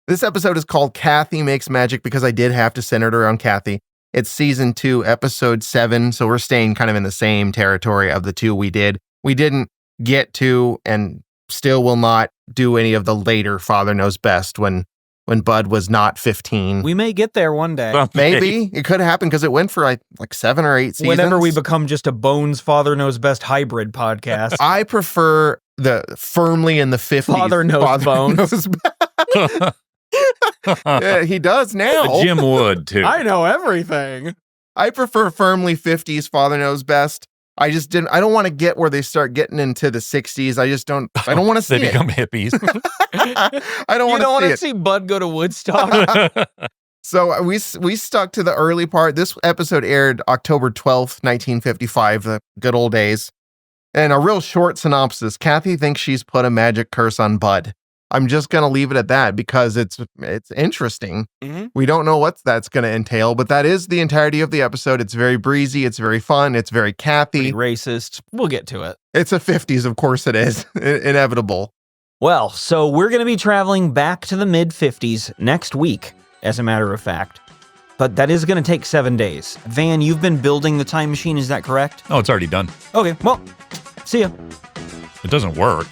This episode is called Kathy Makes Magic because I did have to center it around Kathy. It's season 2, episode 7, so we're staying kind of in the same territory of the 2 we did. We didn't get to and still will not do any of the later Father Knows Best when Bud was not 15. We may get there one day. Maybe. It could happen because it went for like 7 or 8 seasons. Whenever we become just a Bones Father Knows Best hybrid podcast. I prefer the firmly in the 50s. Father Knows Bones. Yeah, he does now. Jim Wood, too. I know everything. I prefer firmly 50s Father Knows Best. I don't want to get where they start getting into the 60s. I don't want to see They it. become hippies. I don't want to see it. See Bud go to Woodstock? So we stuck to the early part. This episode aired October 12th, 1955, the good old days. And a real short synopsis. Kathy thinks she's put a magic curse on Bud. I'm just going to leave it at that because it's interesting. Mm-hmm. We don't know what that's going to entail, but that is the entirety of the episode. It's very breezy. It's very fun. It's very Kathy. Pretty racist. We'll get to it. It's a 50s, of course it is. Inevitable. Well, so we're going to be traveling back to the mid-50s next week, as a matter of fact. But that is going to take 7 days. Van, you've been building the time machine, is that correct? Oh, it's already done. Okay, well, see ya. It doesn't work.